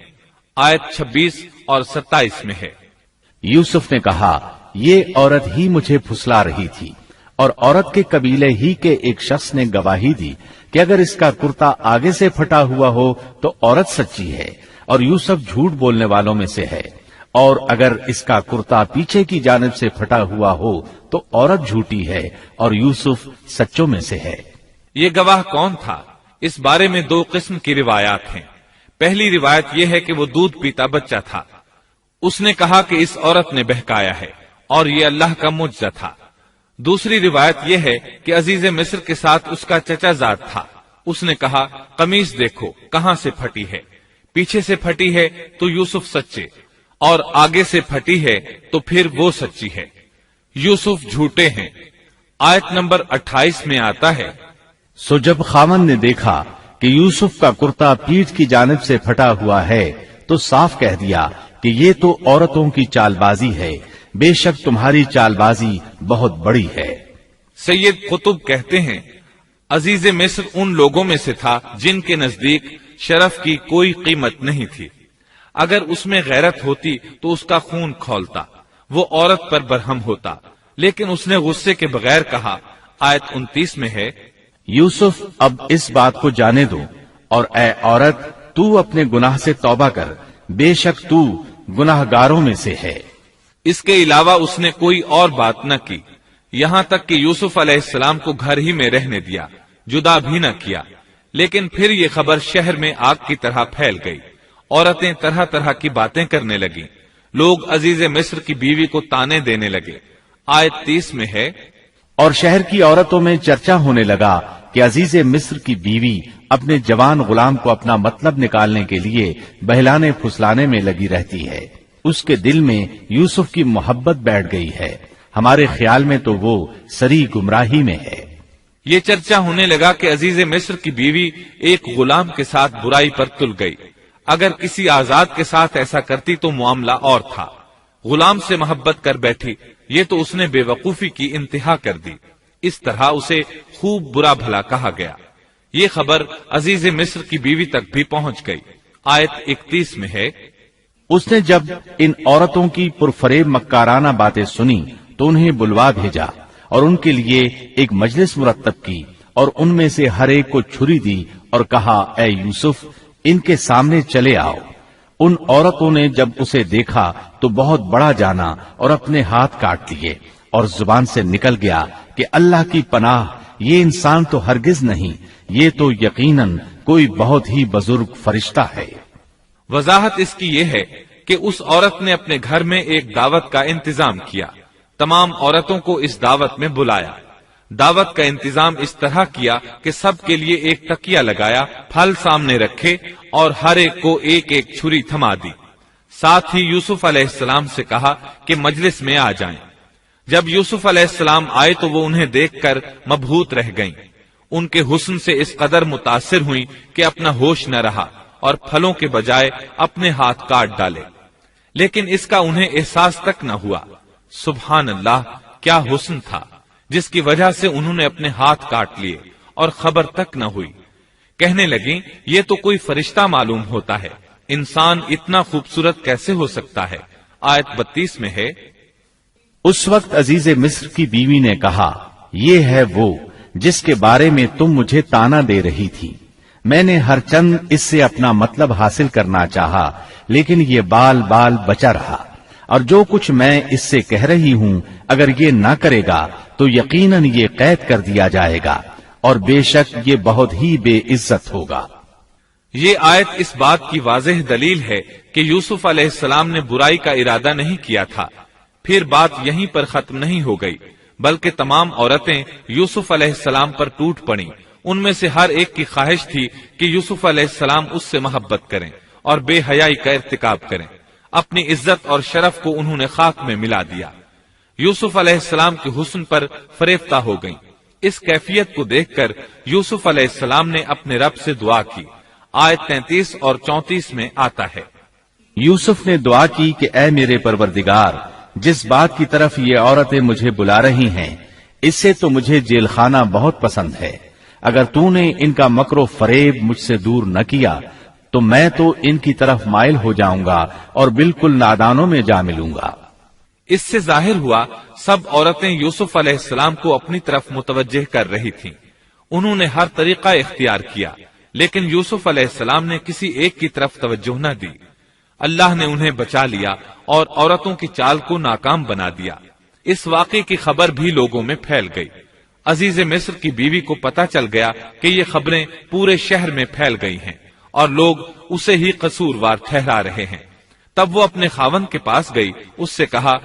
آیت 26 اور 27 میں ہے۔ یوسف نے کہا، یہ عورت ہی مجھے پھسلا رہی تھی، اور عورت کے قبیلے ہی کے ایک شخص نے گواہی دی کہ اگر اس کا کرتا آگے سے پھٹا ہوا ہو تو عورت سچی ہے اور یوسف جھوٹ بولنے والوں میں سے ہے، اور اگر اس کا کرتا پیچھے کی جانب سے پھٹا ہوا ہو تو عورت جھوٹی ہے اور یوسف سچوں میں سے ہے۔ یہ گواہ کون تھا؟ اس بارے میں دو قسم کی روایات ہیں۔ پہلی روایت یہ ہے کہ وہ دودھ پیتا بچہ تھا، اس نے کہا کہ اس عورت نے بہکایا ہے اور یہ اللہ کا معجزہ تھا۔ دوسری روایت یہ ہے کہ عزیز مصر کے ساتھ اس کا چچا زاد تھا، اس نے کہا، قمیص دیکھو کہاں سے پھٹی ہے، پیچھے سے پھٹی ہے تو یوسف سچے، اور آگے سے پھٹی ہے تو پھر وہ سچی ہے، یوسف جھوٹے ہیں۔ آیت نمبر 28 میں آتا ہے، سو جب خاوند نے دیکھا کہ یوسف کا کرتا پیٹھ کی جانب سے پھٹا ہوا ہے تو صاف کہہ دیا کہ یہ تو عورتوں کی چال بازی ہے، بے شک تمہاری چال بازی بہت بڑی ہے۔ سید قطب کہتے ہیں، عزیز مصر ان لوگوں میں سے تھا جن کے نزدیک شرف کی کوئی قیمت نہیں تھی۔ اگر اس میں غیرت ہوتی تو اس کا خون کھولتا، وہ عورت پر برہم ہوتا، لیکن اس نے غصے کے بغیر کہا۔ آیت 29 میں ہے، یوسف اب اس بات کو جانے دو، اور اے عورت تو اپنے گناہ سے توبہ کر، بے شک تو گناہ گاروں میں سے ہے۔ اس کے علاوہ اس نے کوئی اور بات نہ کی، یہاں تک کہ یوسف علیہ السلام کو گھر ہی میں رہنے دیا، جدا بھی نہ کیا۔ لیکن پھر یہ خبر شہر میں آگ کی طرح پھیل گئی، عورتیں طرح طرح کی باتیں کرنے لگیں، لوگ عزیز مصر کی بیوی کو تانے دینے لگے۔ آیت 30 میں ہے، اور شہر کی عورتوں میں چرچا ہونے لگا کہ عزیز مصر کی بیوی اپنے جوان غلام کو اپنا مطلب نکالنے کے لیے بہلانے پھسلانے میں لگی رہتی ہے، اس کے دل میں یوسف کی محبت بیٹھ گئی ہے، ہمارے خیال میں تو وہ سری گمراہی میں ہے۔ یہ چرچا ہونے لگا کہ عزیز مصر کی بیوی ایک غلام کے ساتھ برائی پر تل گئی، اگر کسی آزاد کے ساتھ ایسا کرتی تو معاملہ اور تھا، غلام سے محبت کر بیٹھی، یہ تو اس نے بے وقوفی کی انتہا کر دی۔ اس طرح اسے خوب برا بھلا کہا گیا۔ یہ خبر عزیز مصر کی بیوی تک بھی پہنچ گئی۔ آیت 31 میں ہے، اس نے جب ان عورتوں کی پرفریب مکارانہ باتیں سنی تو انہیں بلوا بھیجا اور ان کے لیے ایک مجلس مرتب کی، اور ان میں سے ہر ایک کو چھری دی اور کہا، اے یوسف ان کے سامنے چلے آؤ۔ ان عورتوں نے جب اسے دیکھا تو بہت بڑا جانا اور اپنے ہاتھ کاٹ لیے، اور زبان سے نکل گیا کہ اللہ کی پناہ، یہ انسان تو ہرگز نہیں، یہ تو یقیناً کوئی بہت ہی بزرگ فرشتہ ہے۔ وضاحت اس کی یہ ہے کہ اس عورت نے اپنے گھر میں ایک دعوت کا انتظام کیا، تمام عورتوں کو اس دعوت میں بلایا۔ دعوت کا انتظام اس طرح کیا کہ سب کے لیے ایک تکیہ لگایا، پھل سامنے رکھے اور ہر ایک کو ایک ایک چھری تھما دی۔ ساتھ ہی یوسف علیہ السلام سے کہا کہ مجلس میں آ جائیں۔ جب یوسف علیہ السلام آئے تو وہ انہیں دیکھ کر مبہوت رہ گئیں۔ ان کے حسن سے اس قدر متاثر ہوئیں کہ اپنا ہوش نہ رہا اور پھلوں کے بجائے اپنے ہاتھ کاٹ ڈالے، لیکن اس کا انہیں احساس تک نہ ہوا۔ سبحان اللہ، کیا حسن تھا جس کی وجہ سے انہوں نے اپنے ہاتھ کاٹ لیے اور خبر تک نہ ہوئی۔ کہنے لگیں یہ تو کوئی فرشتہ معلوم ہوتا ہے، انسان اتنا خوبصورت کیسے ہو سکتا ہے؟ آیت 32 میں ہے، اس وقت عزیز مصر کی بیوی نے کہا، یہ ہے وہ جس کے بارے میں تم مجھے تانا دے رہی تھی۔ میں نے ہر چند اس سے اپنا مطلب حاصل کرنا چاہا، لیکن یہ بال بال بچا رہا، اور جو کچھ میں اس سے کہہ رہی ہوں اگر یہ نہ کرے گا تو یقیناً یہ قید کر دیا جائے گا، اور بے شک یہ بہت ہی بے عزت ہوگا۔ یہ آیت اس بات کی واضح دلیل ہے کہ یوسف علیہ السلام نے برائی کا ارادہ نہیں کیا تھا۔ پھر بات یہیں پر ختم نہیں ہو گئی، بلکہ تمام عورتیں یوسف علیہ السلام پر ٹوٹ پڑیں۔ ان میں سے ہر ایک کی خواہش تھی کہ یوسف علیہ السلام اس سے محبت کریں اور بے حیائی کا ارتکاب کریں۔ اپنی عزت اور شرف کو انہوں نے خاک میں ملا دیا۔ یوسف علیہ السلام کے حسن پر فریفتہ ہو گئیں۔ اس کیفیت کو دیکھ کر یوسف علیہ السلام نے اپنے رب سے دعا کی۔ آیت 33 اور 34 میں آتا ہے، یوسف نے دعا کی کہ اے میرے پروردگار، جس بات کی طرف یہ عورتیں مجھے بلا رہی ہیں اس سے تو مجھے جیل خانہ بہت پسند ہے۔ اگر تو نے ان کا مکر و فریب مجھ سے دور نہ کیا تو میں تو ان کی طرف مائل ہو جاؤں گا اور بالکل نادانوں میں جا ملوں گا۔ اس سے ظاہر ہوا سب عورتیں یوسف علیہ السلام کو اپنی طرف متوجہ کر رہی تھیں۔ انہوں نے ہر طریقہ اختیار کیا، لیکن یوسف علیہ السلام نے کسی ایک کی طرف توجہ نہ دی۔ اللہ نے انہیں بچا لیا اور عورتوں کی چال کو ناکام بنا دیا۔ اس واقعے کی خبر بھی لوگوں میں پھیل گئی۔ عزیز مصر کی بیوی کو پتا چل گیا کہ یہ خبریں پورے شہر میں پھیل گئی ہیں اور لوگ اسے ہی قصوروار ٹھہرا رہے ہیں۔ تب وہ اپنے خاوند کے پاس گئی، اس سے کہا،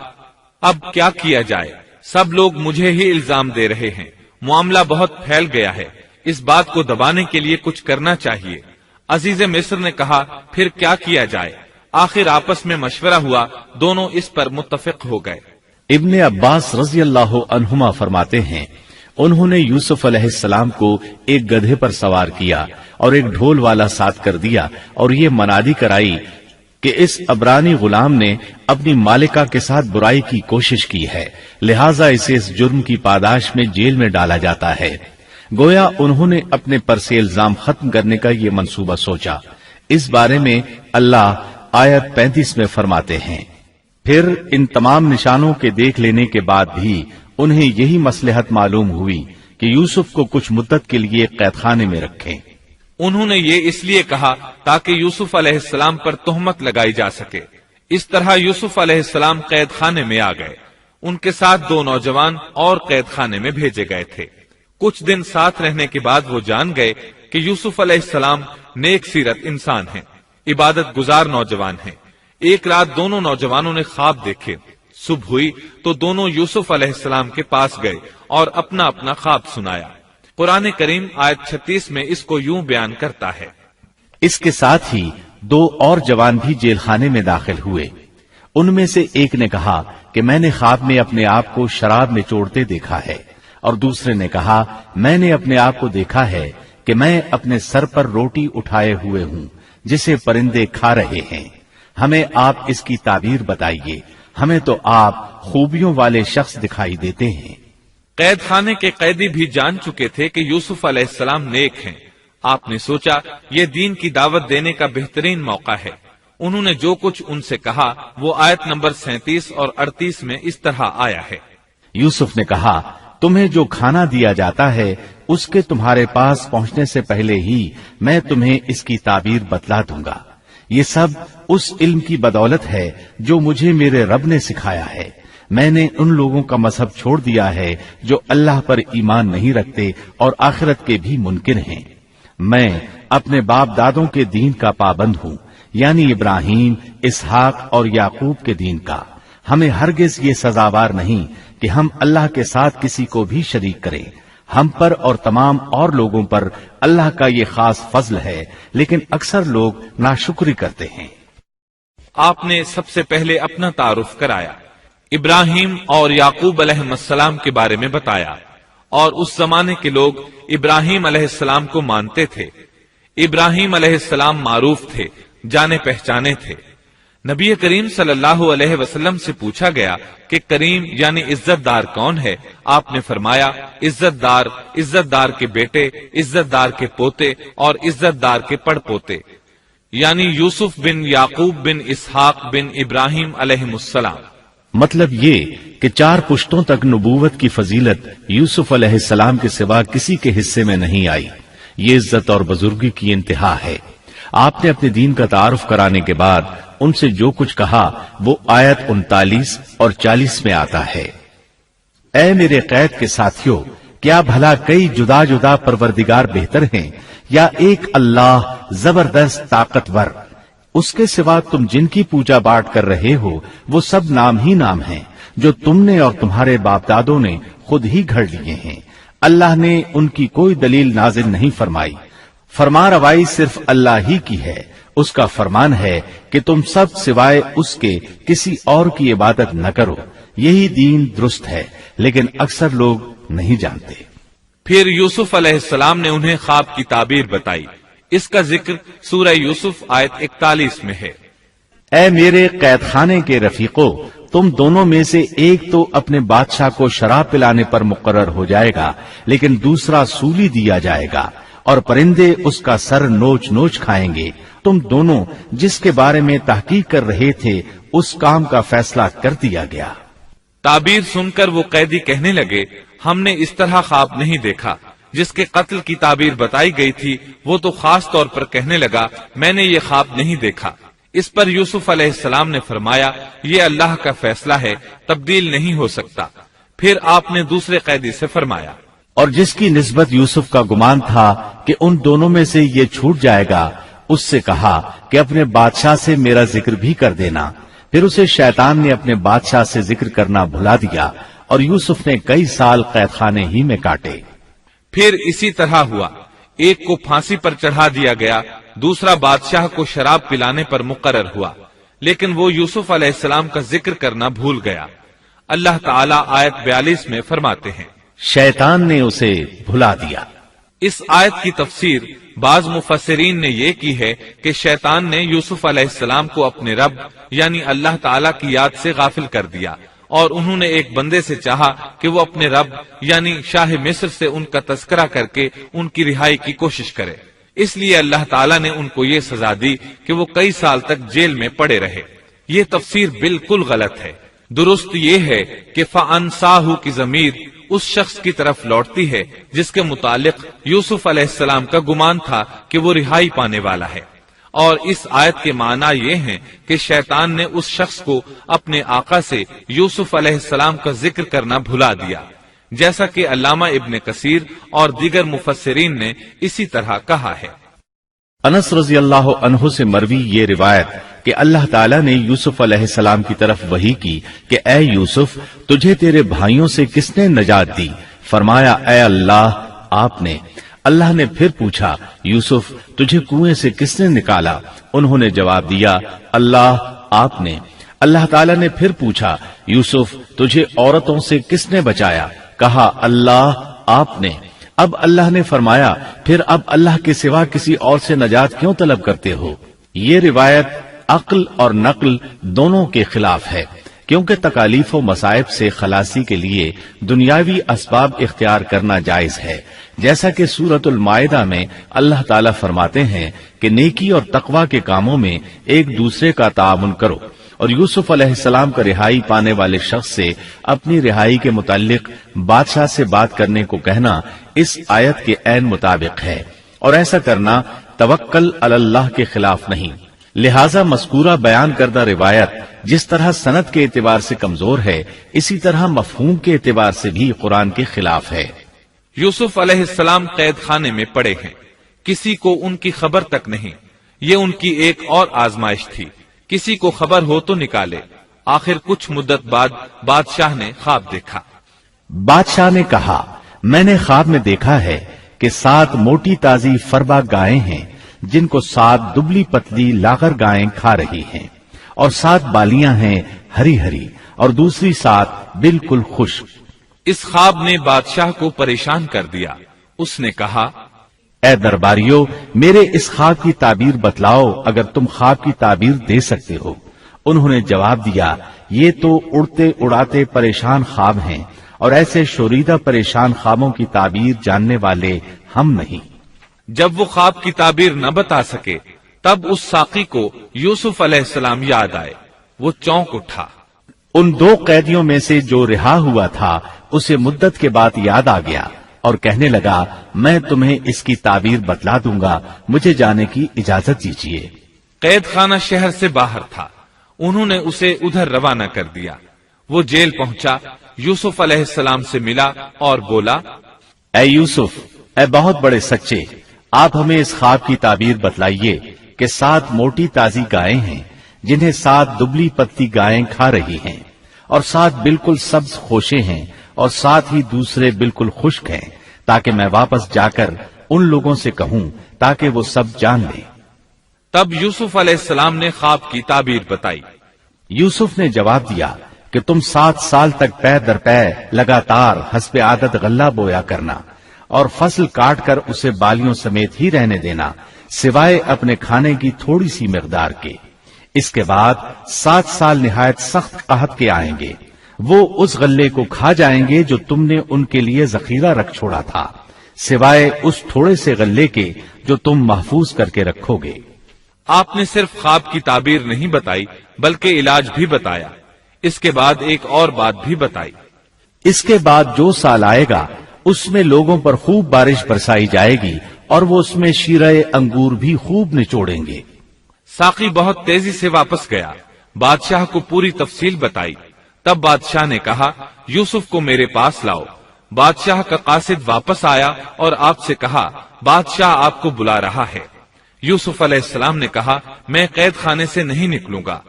اب کیا کیا جائے؟ سب لوگ مجھے ہی الزام دے رہے ہیں، معاملہ بہت پھیل گیا ہے، اس بات کو دبانے کے لیے کچھ کرنا چاہیے۔ عزیز مصر نے کہا، پھر کیا کیا جائے؟ آخر آپس میں مشورہ ہوا، دونوں اس پر متفق ہو گئے۔ ابن عباس رضی اللہ عنہما فرماتے ہیں، انہوں نے یوسف علیہ السلام کو ایک گدھے پر سوار کیا اور ایک ڈھول والا ساتھ کر دیا اور یہ منادی کرائی کہ اس عبرانی غلام نے اپنی مالکہ کے ساتھ برائی کی کوشش کی ہے، لہٰذا اسے اس جرم کی پاداش میں جیل میں ڈالا جاتا ہے۔ گویا انہوں نے اپنے پر سے الزام ختم کرنے کا یہ منصوبہ سوچا۔ اس بارے میں اللہ آیت 35 میں فرماتے ہیں، پھر ان تمام نشانوں کے دیکھ لینے کے بعد بھی انہیں یہی مصلحت معلوم ہوئی کہ یوسف کو کچھ مدت کے لیے قید خانے میں رکھیں۔ انہوں نے یہ اس لیے کہا تاکہ یوسف علیہ السلام پر تہمت لگائی جا سکے۔ اس طرح یوسف علیہ السلام قید خانے میں آ گئے۔ ان کے ساتھ 2 نوجوان اور قید خانے میں بھیجے گئے تھے۔ کچھ دن ساتھ رہنے کے بعد وہ جان گئے کہ یوسف علیہ السلام نیک سیرت انسان ہیں، عبادت گزار نوجوان ہیں۔ ایک رات دونوں نوجوانوں نے خواب دیکھے۔ صبح ہوئی تو دونوں یوسف علیہ السلام کے پاس گئے اور اپنا اپنا خواب سنایا۔ قرآن کریم آیت 36 میں اس کو یوں بیان کرتا ہے، اس کے ساتھ ہی 2 اور جوان بھی جیل خانے میں داخل ہوئے۔ ان میں سے ایک نے کہا کہ میں نے خواب میں اپنے آپ کو شراب نچوڑتے دیکھا ہے، اور دوسرے نے کہا میں نے اپنے آپ کو دیکھا ہے کہ میں اپنے سر پر روٹی اٹھائے ہوئے ہوں جسے پرندے کھا رہے ہیں۔ ہمیں آپ اس کی تعبیر بتائیے، ہمیں تو آپ خوبیوں والے شخص دکھائی دیتے ہیں۔ قید خانے کے قیدی بھی جان چکے تھے کہ یوسف علیہ السلام نیک ہیں۔ آپ نے سوچا یہ دین کی دعوت دینے کا بہترین موقع ہے۔ انہوں نے جو کچھ ان سے کہا وہ آیت نمبر 37 اور 38 میں اس طرح آیا ہے، یوسف نے کہا تمہیں جو کھانا دیا جاتا ہے اس کے تمہارے پاس پہنچنے سے پہلے ہی میں تمہیں اس کی تعبیر بتلا دوں گا۔ یہ سب اس علم کی بدولت ہے جو مجھے میرے رب نے سکھایا ہے۔ میں نے ان لوگوں کا مذہب چھوڑ دیا ہے جو اللہ پر ایمان نہیں رکھتے اور آخرت کے بھی منکر ہیں۔ میں اپنے باپ دادوں کے دین کا پابند ہوں، یعنی ابراہیم، اسحاق اور یعقوب کے دین کا۔ ہمیں ہرگز یہ سزاوار نہیں کہ ہم اللہ کے ساتھ کسی کو بھی شریک کریں. ہم پر اور تمام اور لوگوں پر اللہ کا یہ خاص فضل ہے، لیکن اکثر لوگ ناشکری کرتے ہیں. آپ نے سب سے پہلے اپنا تعارف کرایا، ابراہیم اور یعقوب علیہ السلام کے بارے میں بتایا، اور اس زمانے کے لوگ ابراہیم علیہ السلام کو مانتے تھے. ابراہیم علیہ السلام معروف تھے، جانے پہچانے تھے. نبی کریم صلی اللہ علیہ وسلم سے پوچھا گیا کہ کریم یعنی عزت دار کون ہے؟ آپ نے فرمایا عزت دار کے بیٹے، عزت دار کے پوتے اور عزت دار کے پڑ پوتے، یعنی یوسف بن یعقوب بن اسحاق بن ابراہیم علیہ السلام. مطلب یہ کہ 4 پشتوں تک نبوت کی فضیلت یوسف علیہ السلام کے سوا کسی کے حصے میں نہیں آئی. یہ عزت اور بزرگی کی انتہا ہے. آپ نے اپنے دین کا تعارف کرانے کے بعد ان سے جو کچھ کہا وہ آیت 39 اور 40 میں آتا ہے. اے میرے قید کے ساتھیوں، کیا بھلا کئی جدا جدا پروردگار بہتر ہیں یا ایک اللہ زبردست طاقتور؟ اس کے سوا تم جن کی پوجا باٹ کر رہے ہو وہ سب نام ہی نام ہیں جو تم نے اور تمہارے باپ دادوں نے خود ہی گھڑ لیے ہیں. اللہ نے ان کی کوئی دلیل نازل نہیں فرمائی. فرما روائی صرف اللہ ہی کی ہے. اس کا فرمان ہے کہ تم سب سوائے اس کے کسی اور کی عبادت نہ کرو. یہی دین درست ہے، لیکن اکثر لوگ نہیں جانتے. پھر یوسف علیہ السلام نے انہیں خواب کی تعبیر بتائی. اس کا ذکر سورہ یوسف آیت 41 میں ہے. اے میرے قید خانے کے رفیقو، تم دونوں میں سے ایک تو اپنے بادشاہ کو شراب پلانے پر مقرر ہو جائے گا، لیکن دوسرا سولی دیا جائے گا اور پرندے اس کا سر نوچ نوچ کھائیں گے. تم دونوں جس کے بارے میں تحقیق کر رہے تھے اس کام کا فیصلہ کر دیا گیا. تعبیر سن کر وہ قیدی کہنے لگے ہم نے اس طرح خواب نہیں دیکھا. جس کے قتل کی تعبیر بتائی گئی تھی وہ تو خاص طور پر کہنے لگا میں نے یہ خواب نہیں دیکھا. اس پر یوسف علیہ السلام نے فرمایا یہ اللہ کا فیصلہ ہے، تبدیل نہیں ہو سکتا. پھر آپ نے دوسرے قیدی سے فرمایا اور جس کی نسبت یوسف کا گمان تھا کہ ان دونوں میں سے یہ چھوٹ جائے گا، اس سے کہا کہ اپنے بادشاہ سے میرا ذکر بھی کر دینا. پھر اسے شیطان نے اپنے بادشاہ سے ذکر کرنا بھلا دیا اور یوسف نے کئی سال قید خانے ہی میں کاٹے. پھر اسی طرح ہوا، ایک کو پھانسی پر چڑھا دیا گیا، دوسرا بادشاہ کو شراب پلانے پر مقرر ہوا، لیکن وہ یوسف علیہ السلام کا ذکر کرنا بھول گیا. اللہ تعالیٰ آیت 42 میں فرماتے ہیں شیطان نے اسے بھلا دیا. اس آیت کی تفسیر بعض مفسرین نے یہ کی ہے کہ شیطان نے یوسف علیہ السلام کو اپنے رب یعنی اللہ تعالیٰ کی یاد سے غافل کر دیا، اور انہوں نے ایک بندے سے چاہا کہ وہ اپنے رب یعنی شاہ مصر سے ان کا تذکرہ کر کے ان کی رہائی کی کوشش کرے. اس لیے اللہ تعالیٰ نے ان کو یہ سزا دی کہ وہ کئی سال تک جیل میں پڑے رہے. یہ تفسیر بالکل غلط ہے. درست یہ ہے کہ فَأَنْسَاهُ کی ضمیر اس شخص کی طرف لوٹتی ہے جس کے متعلق یوسف علیہ السلام کا گمان تھا کہ وہ رہائی پانے والا ہے. اور اس آیت کے معنی یہ ہیں کہ شیطان نے اس شخص کو اپنے آقا سے یوسف علیہ السلام کا ذکر کرنا بھلا دیا، جیسا کہ علامہ ابن کثیر اور دیگر مفسرین نے اسی طرح کہا ہے. انس رضی اللہ عنہ سے مروی یہ روایت کہ اللہ تعالیٰ نے یوسف علیہ السلام کی طرف وحی کی کہ اے یوسف تجھے تیرے بھائیوں سے کس نے نجات دی؟ فرمایا اے اللہ آپ نے. اللہ نے پھر پوچھا یوسف تجھے کنویں سے کس نے نکالا؟ انہوں نے جواب دیا اللہ آپ نے. اللہ تعالیٰ نے پھر پوچھا یوسف تجھے عورتوں سے کس نے بچایا؟ کہا اللہ آپ نے. اب اللہ نے فرمایا پھر اب اللہ کے سوا کسی اور سے نجات کیوں طلب کرتے ہو؟ یہ روایت عقل اور نقل دونوں کے خلاف ہے، کیونکہ تکالیف و مصائب سے خلاصی کے لیے دنیاوی اسباب اختیار کرنا جائز ہے، جیسا کہ سورۃ المائدہ میں اللہ تعالیٰ فرماتے ہیں کہ نیکی اور تقوی کے کاموں میں ایک دوسرے کا تعاون کرو. اور یوسف علیہ السلام کا رہائی پانے والے شخص سے اپنی رہائی کے متعلق بادشاہ سے بات کرنے کو کہنا اس آیت کے عین مطابق ہے، اور ایسا کرنا توکل علی اللہ کے خلاف نہیں. لہذا مذکورہ بیان کردہ روایت جس طرح سند کے اعتبار سے کمزور ہے، اسی طرح مفہوم کے اعتبار سے بھی قرآن کے خلاف ہے. یوسف علیہ السلام قید خانے میں پڑے ہیں، کسی کو ان کی خبر تک نہیں. یہ ان کی ایک اور آزمائش تھی، کسی کو خبر ہو تو نکالے. آخر کچھ مدت بعد بادشاہ نے خواب دیکھا۔ بادشاہ نے کہا، میں نے خواب میں دیکھا ہے کہ 7 موٹی تازی فربا گائیں ہیں جن کو 7 دبلی پتلی لاغر گائیں کھا رہی ہیں، اور 7 بالیاں ہیں ہری ہری اور دوسری 7 بالکل خشک۔ اس خواب نے بادشاہ کو پریشان کر دیا۔ اس نے کہا، اے درباریو، میرے اس خواب کی تعبیر بتلاؤ اگر تم خواب کی تعبیر دے سکتے ہو۔ انہوں نے جواب دیا، یہ تو اڑتے اڑاتے پریشان خواب ہیں، اور ایسے شوریدہ پریشان خوابوں کی تعبیر جاننے والے ہم نہیں۔ جب وہ خواب کی تعبیر نہ بتا سکے تب اس ساقی کو یوسف علیہ السلام یاد آئے۔ وہ چونک اٹھا۔ ان 2 قیدیوں میں سے جو رہا ہوا تھا اسے مدت کے بعد یاد آ گیا اور کہنے لگا، میں تمہیں اس کی تعبیر بتلا دوں گا، مجھے جانے کی اجازت دیجیے۔ قید خانہ شہر سے باہر تھا۔ انہوں نے اسے ادھر روانہ کر دیا۔ وہ جیل پہنچا، یوسف علیہ السلام سے ملا اور بولا، اے یوسف، اے بہت بڑے سچے، آپ ہمیں اس خواب کی تعبیر بتلائیے کہ 7 موٹی تازی گائیں ہیں جنہیں 7 دبلی پتلی گائیں کھا رہی ہیں، اور 7 بالکل سبز خوشے ہیں، اور 7 ہی دوسرے بالکل خشک ہیں، تاکہ میں واپس جا کر ان لوگوں سے کہوں تاکہ وہ سب جان لیں۔ تب یوسف علیہ السلام نے خواب کی تعبیر بتائی۔ یوسف نے جواب دیا کہ تم 7 سال تک پے در پے لگاتار حسب عادت غلہ بویا کرنا، اور فصل کاٹ کر اسے بالیوں سمیت ہی رہنے دینا، سوائے اپنے کھانے کی تھوڑی سی مقدار کے۔ اس کے بعد 7 سال نہایت سخت قحط کے آئیں گے، وہ اس غلے کو کھا جائیں گے جو تم نے ان کے لیے ذخیرہ رکھ چھوڑا تھا، سوائے اس تھوڑے سے غلے کے جو تم محفوظ کر کے رکھو گے۔ آپ نے صرف خواب کی تعبیر نہیں بتائی بلکہ علاج بھی بتایا۔ اس کے بعد ایک اور بات بھی بتائی۔ اس کے بعد جو سال آئے گا اس میں لوگوں پر خوب بارش برسائی جائے گی، اور وہ اس میں شیرہ انگور بھی خوب نچوڑیں گے۔ ساقی بہت تیزی سے واپس گیا، بادشاہ کو پوری تفصیل بتائی۔ تب بادشاہ نے کہا، یوسف کو میرے پاس لاؤ۔ بادشاہ کا قاصد واپس آیا اور آپ سے کہا، بادشاہ آپ کو بلا رہا ہے۔ یوسف علیہ السلام نے کہا، میں قید خانے سے نہیں نکلوں گا۔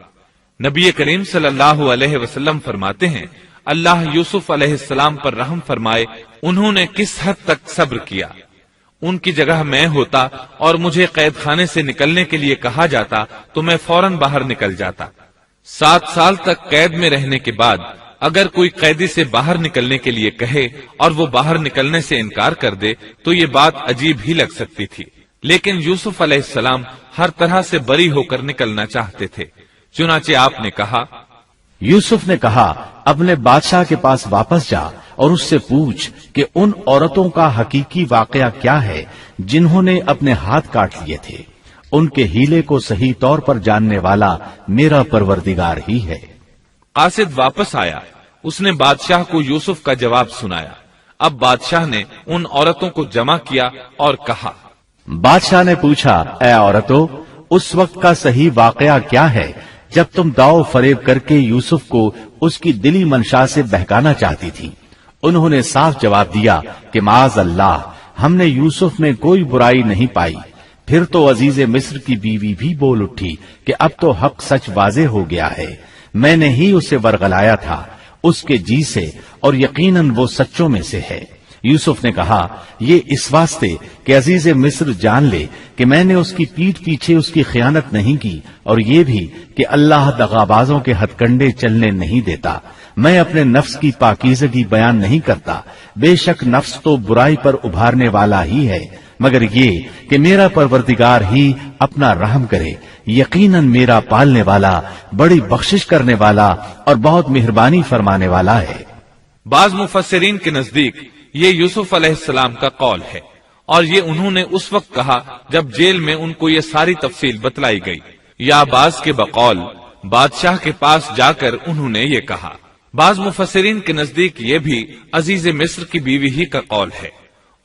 نبی کریم صلی اللہ علیہ وسلم فرماتے ہیں، اللہ یوسف علیہ السلام پر رحم فرمائے، انہوں نے کس حد تک صبر کیا۔ ان کی جگہ میں ہوتا اور مجھے قید خانے سے نکلنے کے لیے کہا جاتا تو میں فوراً باہر نکل جاتا۔ 7 سال تک قید میں رہنے کے بعد اگر کوئی قیدی سے باہر نکلنے کے لیے کہے اور وہ باہر نکلنے سے انکار کر دے تو یہ بات عجیب ہی لگ سکتی تھی، لیکن یوسف علیہ السلام ہر طرح سے بری ہو کر نکلنا چاہتے تھے۔ چنانچہ آپ نے کہا، یوسف نے کہا، اپنے بادشاہ کے پاس واپس جا اور اس سے پوچھ کہ ان عورتوں کا حقیقی واقعہ کیا ہے جنہوں نے اپنے ہاتھ کاٹ لیے تھے۔ ان کے ہیلے کو صحیح طور پر جاننے والا میرا پروردگار ہی ہے۔ قاصد واپس آیا، اس نے بادشاہ کو یوسف کا جواب سنایا۔ اب بادشاہ نے ان عورتوں کو جمع کیا اور کہا، بادشاہ نے پوچھا، اے عورتوں، اس وقت کا صحیح واقعہ کیا ہے جب تم داؤ فریب کر کے یوسف کو اس کی دلی منشا سے بہکانا چاہتی تھی؟ انہوں نے صاف جواب دیا کہ معاذ اللہ، ہم نے یوسف میں کوئی برائی نہیں پائی۔ پھر تو عزیز مصر کی بیوی بھی بول اٹھی کہ اب تو حق سچ واضح ہو گیا ہے، میں نے ہی اسے ورغلایا تھا اس کے جی سے، اور یقیناً وہ سچوں میں سے ہے۔ یوسف نے کہا، یہ اس واسطے کہ عزیز مصر جان لے کہ میں نے اس کی پیٹھ پیچھے اس کی خیانت نہیں کی، اور یہ بھی کہ اللہ دغابازوں کے ہتھ کنڈے چلنے نہیں دیتا۔ میں اپنے نفس کی پاکیزگی بیان نہیں کرتا، بے شک نفس تو برائی پر ابھارنے والا ہی ہے، مگر یہ کہ میرا پروردگار ہی اپنا رحم کرے، یقیناً میرا پالنے والا، بڑی بخشش کرنے والا اور بہت مہربانی فرمانے والا ہے۔ بعض مفسرین کے نزدیک یہ یوسف علیہ السلام کا قول ہے، اور یہ انہوں نے اس وقت کہا جب جیل میں ان کو یہ ساری تفصیل بتلائی گئی، یا بعض کے بقول بادشاہ کے پاس جا کر انہوں نے یہ کہا۔ بعض مفسرین کے نزدیک یہ بھی عزیز مصر کی بیوی ہی کا قول ہے،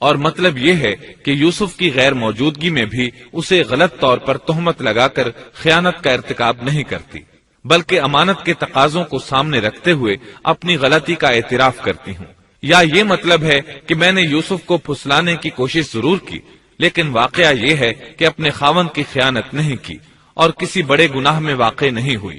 اور مطلب یہ ہے کہ یوسف کی غیر موجودگی میں بھی اسے غلط طور پر تہمت لگا کر خیانت کا ارتکاب نہیں کرتی، بلکہ امانت کے تقاضوں کو سامنے رکھتے ہوئے اپنی غلطی کا اعتراف کرتی ہوں۔ یا یہ مطلب ہے کہ میں نے یوسف کو پھسلانے کی کوشش ضرور کی، لیکن واقعہ یہ ہے کہ اپنے خاوند کی خیانت نہیں کی اور کسی بڑے گناہ میں واقع نہیں ہوئی۔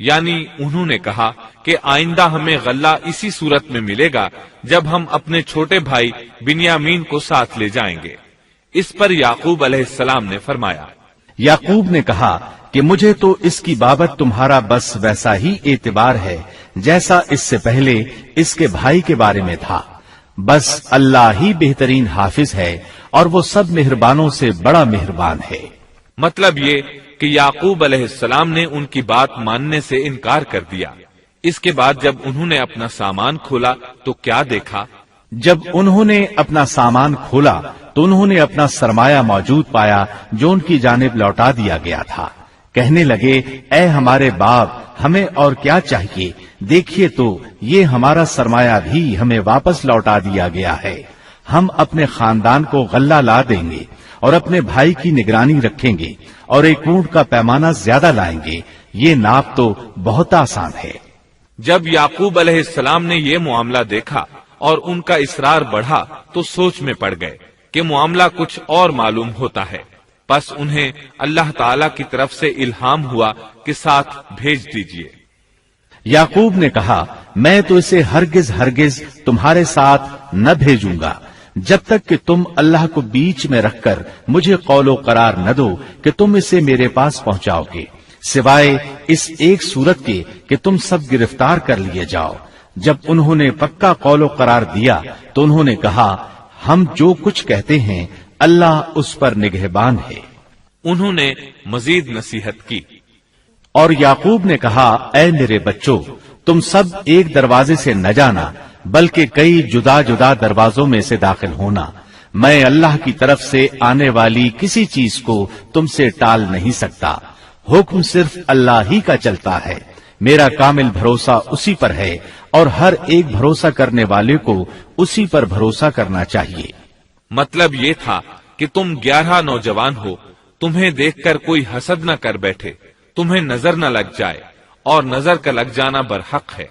یعنی انہوں نے کہا کہ آئندہ ہمیں غلہ اسی صورت میں ملے گا جب ہم اپنے چھوٹے بھائی بنیامین کو ساتھ لے جائیں گے۔ اس پر یعقوب علیہ السلام نے فرمایا، یعقوب نے کہا کہ مجھے تو اس کی بابت تمہارا بس ویسا ہی اعتبار ہے جیسا اس سے پہلے اس کے بھائی کے بارے میں تھا، بس اللہ ہی بہترین حافظ ہے اور وہ سب مہربانوں سے بڑا مہربان ہے۔ مطلب یہ کہ یعقوب علیہ السلام نے ان کی بات ماننے سے انکار کر دیا۔ اس کے بعد جب انہوں نے اپنا سامان کھولا تو کیا دیکھا؟ جب انہوں نے اپنا سامان کھولا تو انہوں نے اپنا سرمایہ موجود پایا جو ان کی جانب لوٹا دیا گیا تھا۔ کہنے لگے، اے ہمارے باپ، ہمیں اور کیا چاہیے؟ دیکھیے تو یہ ہمارا سرمایہ بھی ہمیں واپس لوٹا دیا گیا ہے۔ ہم اپنے خاندان کو غلہ لا دیں گے اور اپنے بھائی کی نگرانی رکھیں گے اور ایک اونٹ کا پیمانہ زیادہ لائیں گے، یہ ناپ تو بہت آسان ہے۔ جب یعقوب علیہ السلام نے یہ معاملہ دیکھا اور ان کا اصرار بڑھا تو سوچ میں پڑ گئے کہ معاملہ کچھ اور معلوم ہوتا ہے، پس انہیں اللہ تعالی کی طرف سے الہام ہوا کہ ساتھ بھیج دیجیے۔ یعقوب نے کہا، میں تو اسے ہرگز تمہارے ساتھ نہ بھیجوں گا جب تک کہ تم اللہ کو بیچ میں رکھ کر مجھے قول و قرار نہ دو کہ تم اسے میرے پاس پہنچاؤ گے، سوائے اس ایک صورت کے کہ تم سب گرفتار کر لیے جاؤ۔ جب انہوں نے پکا قول و قرار دیا تو انہوں نے کہا، ہم جو کچھ کہتے ہیں اللہ اس پر نگہبان ہے۔ انہوں نے مزید نصیحت کی اور یعقوب نے کہا، اے میرے بچوں، تم سب ایک دروازے سے نہ جانا بلکہ کئی جدا جدا دروازوں میں سے داخل ہونا۔ میں اللہ کی طرف سے آنے والی کسی چیز کو تم سے ٹال نہیں سکتا، حکم صرف اللہ ہی کا چلتا ہے۔ میرا کامل بھروسہ اسی پر ہے اور ہر ایک بھروسہ کرنے والے کو اسی پر بھروسہ کرنا چاہیے۔ مطلب یہ تھا کہ تم 11 نوجوان ہو، تمہیں دیکھ کر کوئی حسد نہ کر بیٹھے، تمہیں نظر نہ لگ جائے، اور نظر کا لگ جانا برحق ہے،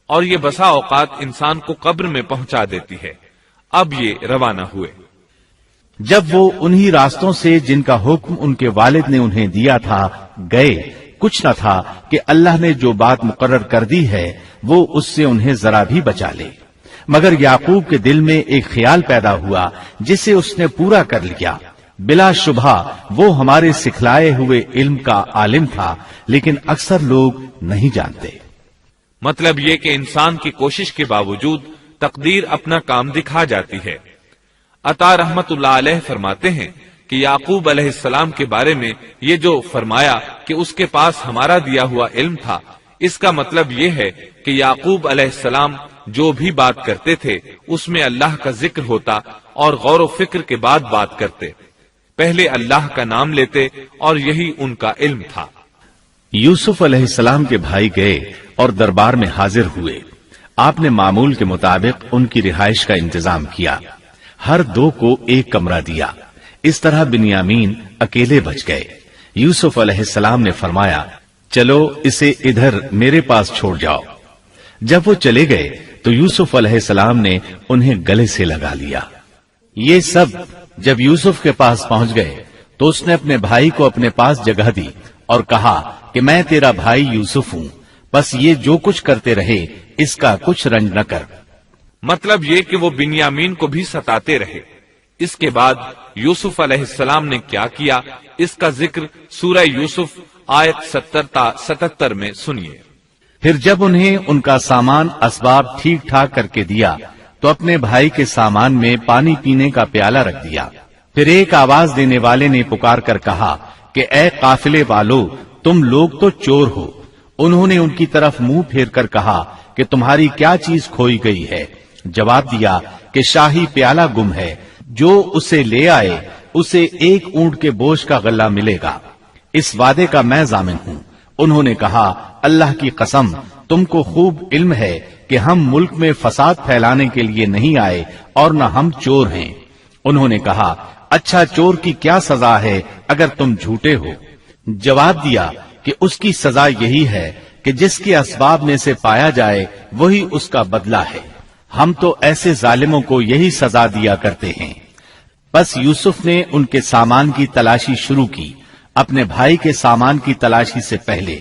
اور یہ بسا اوقات انسان کو قبر میں پہنچا دیتی ہے۔ اب یہ روانہ ہوئے۔ جب وہ انہی راستوں سے جن کا حکم ان کے والد نے انہیں دیا تھا گئے، کچھ نہ تھا کہ اللہ نے جو بات مقرر کر دی ہے وہ اس سے انہیں ذرا بھی بچا لے، مگر یعقوب کے دل میں ایک خیال پیدا ہوا جسے اس نے پورا کر لیا۔ بلا شبہ وہ ہمارے سکھلائے ہوئے علم کا عالم تھا، لیکن اکثر لوگ نہیں جانتے۔ مطلب یہ کہ انسان کی کوشش کے باوجود تقدیر اپنا کام دکھا جاتی ہے۔ عطا رحمت اللہ علیہ فرماتے ہیں کہ یعقوب علیہ السلام کے بارے میں یہ جو فرمایا کہ اس کے پاس ہمارا دیا ہوا علم تھا، اس کا مطلب یہ ہے کہ یعقوب علیہ السلام جو بھی بات کرتے تھے اس میں اللہ کا ذکر ہوتا اور غور و فکر کے بعد بات کرتے، پہلے اللہ کا نام لیتے، اور یہی ان کا علم تھا۔ یوسف علیہ السلام کے بھائی گئے اور دربار میں حاضر ہوئے۔ آپ نے معمول کے مطابق ان کی رہائش کا انتظام کیا، ہر دو کو ایک کمرہ دیا۔ اس طرح بنیامین اکیلے بچ گئے۔ یوسف علیہ السلام نے فرمایا، چلو اسے ادھر میرے پاس چھوڑ جاؤ۔ جب وہ چلے گئے تو یوسف علیہ السلام نے انہیں گلے سے لگا لیا۔ یہ سب جب یوسف کے پاس پہنچ گئے تو اس نے اپنے بھائی کو اپنے پاس جگہ دی اور کہا کہ میں تیرا بھائی یوسف ہوں، بس یہ جو کچھ کرتے رہے اس کا کچھ رنج نہ کر۔ مطلب یہ کہ وہ بنیامین کو بھی ستاتے رہے۔ اس کے بعد یوسف علیہ السلام نے کیا کیا، اس کا ذکر سورہ یوسف آیت 70 تا 77 میں سنیے۔ پھر جب انہیں ان کا سامان اسباب ٹھیک ٹھاک کر کے دیا تو اپنے بھائی کے سامان میں پانی پینے کا پیالہ رکھ دیا۔ پھر ایک آواز دینے والے نے پکار کر کہا کہ اے قافلے والو، تم لوگ تو چور ہو۔ انہوں نے ان کی طرف منہ پھیر کر کہا کہ تمہاری کیا چیز کھوئی گئی ہے؟ جواب دیا کہ شاہی پیالہ گم ہے، جو اسے لے آئے اسے ایک اونٹ کے بوجھ کا غلہ ملے گا، اس وعدے کا میں ضامن ہوں۔ انہوں نے کہا، اللہ کی قسم، تم کو خوب علم ہے کہ ہم ملک میں فساد پھیلانے کے لیے نہیں آئے اور نہ ہم چور ہیں۔ انہوں نے کہا، اچھا چور کی کیا سزا ہے اگر تم جھوٹے ہو؟ جواب دیا کہ اس کی سزا یہی ہے کہ جس کے اسباب میں سے پایا جائے وہی اس کا بدلہ ہے۔ ہم تو ایسے ظالموں کو یہی سزا دیا کرتے ہیں۔ بس یوسف نے ان کے سامان کی تلاشی شروع کی، اپنے بھائی کے سامان کی تلاشی سے پہلے۔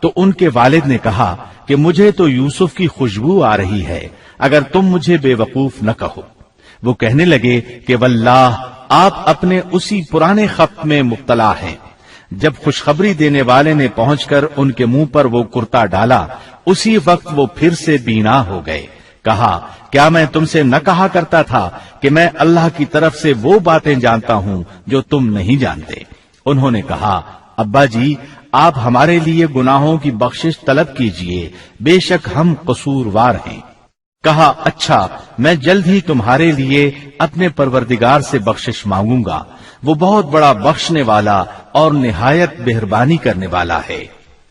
تو ان کے والد نے کہا کہ مجھے تو یوسف کی خوشبو آ رہی ہے، اگر تم مجھے بے وقوف نہ کہو۔ وہ کہنے لگے کہ واللہ آپ اپنے اسی پرانے خط میں مبتلا ہیں۔ جب خوشخبری دینے والے نے پہنچ کر ان کے منہ پر وہ کرتا ڈالا، اسی وقت وہ پھر سے بینا ہو گئے۔ کہا کیا میں تم سے نہ کہا کرتا تھا کہ میں اللہ کی طرف سے وہ باتیں جانتا ہوں جو تم نہیں جانتے؟ انہوں نے کہا ابا جی آپ ہمارے لیے گناہوں کی بخشش طلب کیجئے، بے شک ہم قصوروار ہیں۔ کہا اچھا میں جلد ہی تمہارے لیے اپنے پروردگار سے بخشش مانگوں گا، وہ بہت بڑا بخشنے والا اور نہایت مہربانی کرنے والا ہے۔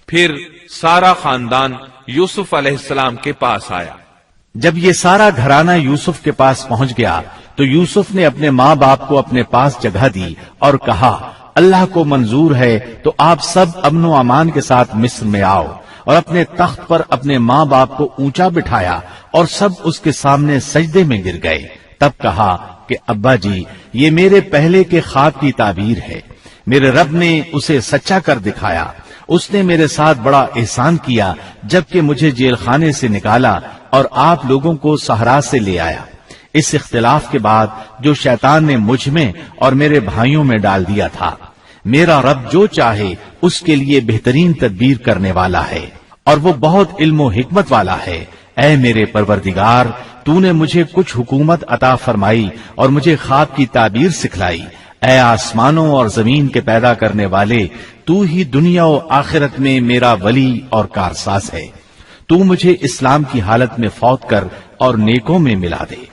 پھر سارا خاندان یوسف علیہ السلام کے پاس آیا۔ جب یہ سارا گھرانہ یوسف کے پاس پہنچ گیا تو یوسف نے اپنے ماں باپ کو اپنے پاس جگہ دی اور کہا اللہ کو منظور ہے تو آپ سب امن و امان کے ساتھ مصر میں آؤ، اور اپنے تخت پر اپنے ماں باپ کو اونچا بٹھایا اور سب اس کے سامنے سجدے میں گر گئے۔ تب کہا کہ ابا جی یہ میرے پہلے کے خواب کی تعبیر ہے، میرے رب نے اسے سچا کر دکھایا، اس نے میرے ساتھ بڑا احسان کیا جبکہ مجھے جیل خانے سے نکالا اور آپ لوگوں کو صحرا سے لے آیا۔ اس اختلاف کے بعد جو شیطان نے مجھ میں اور میرے بھائیوں میں ڈال دیا تھا، میرا رب جو چاہے اس کے لیے بہترین تدبیر کرنے والا ہے اور وہ بہت علم و حکمت والا ہے۔ اے میرے پروردگار تو نے مجھے کچھ حکومت عطا فرمائی اور مجھے خواب کی تعبیر سکھلائی۔ اے آسمانوں اور زمین کے پیدا کرنے والے تو ہی دنیا و آخرت میں میرا ولی اور کارساز ہے۔ تو مجھے اسلام کی حالت میں فوت کر اور نیکوں میں ملا دے۔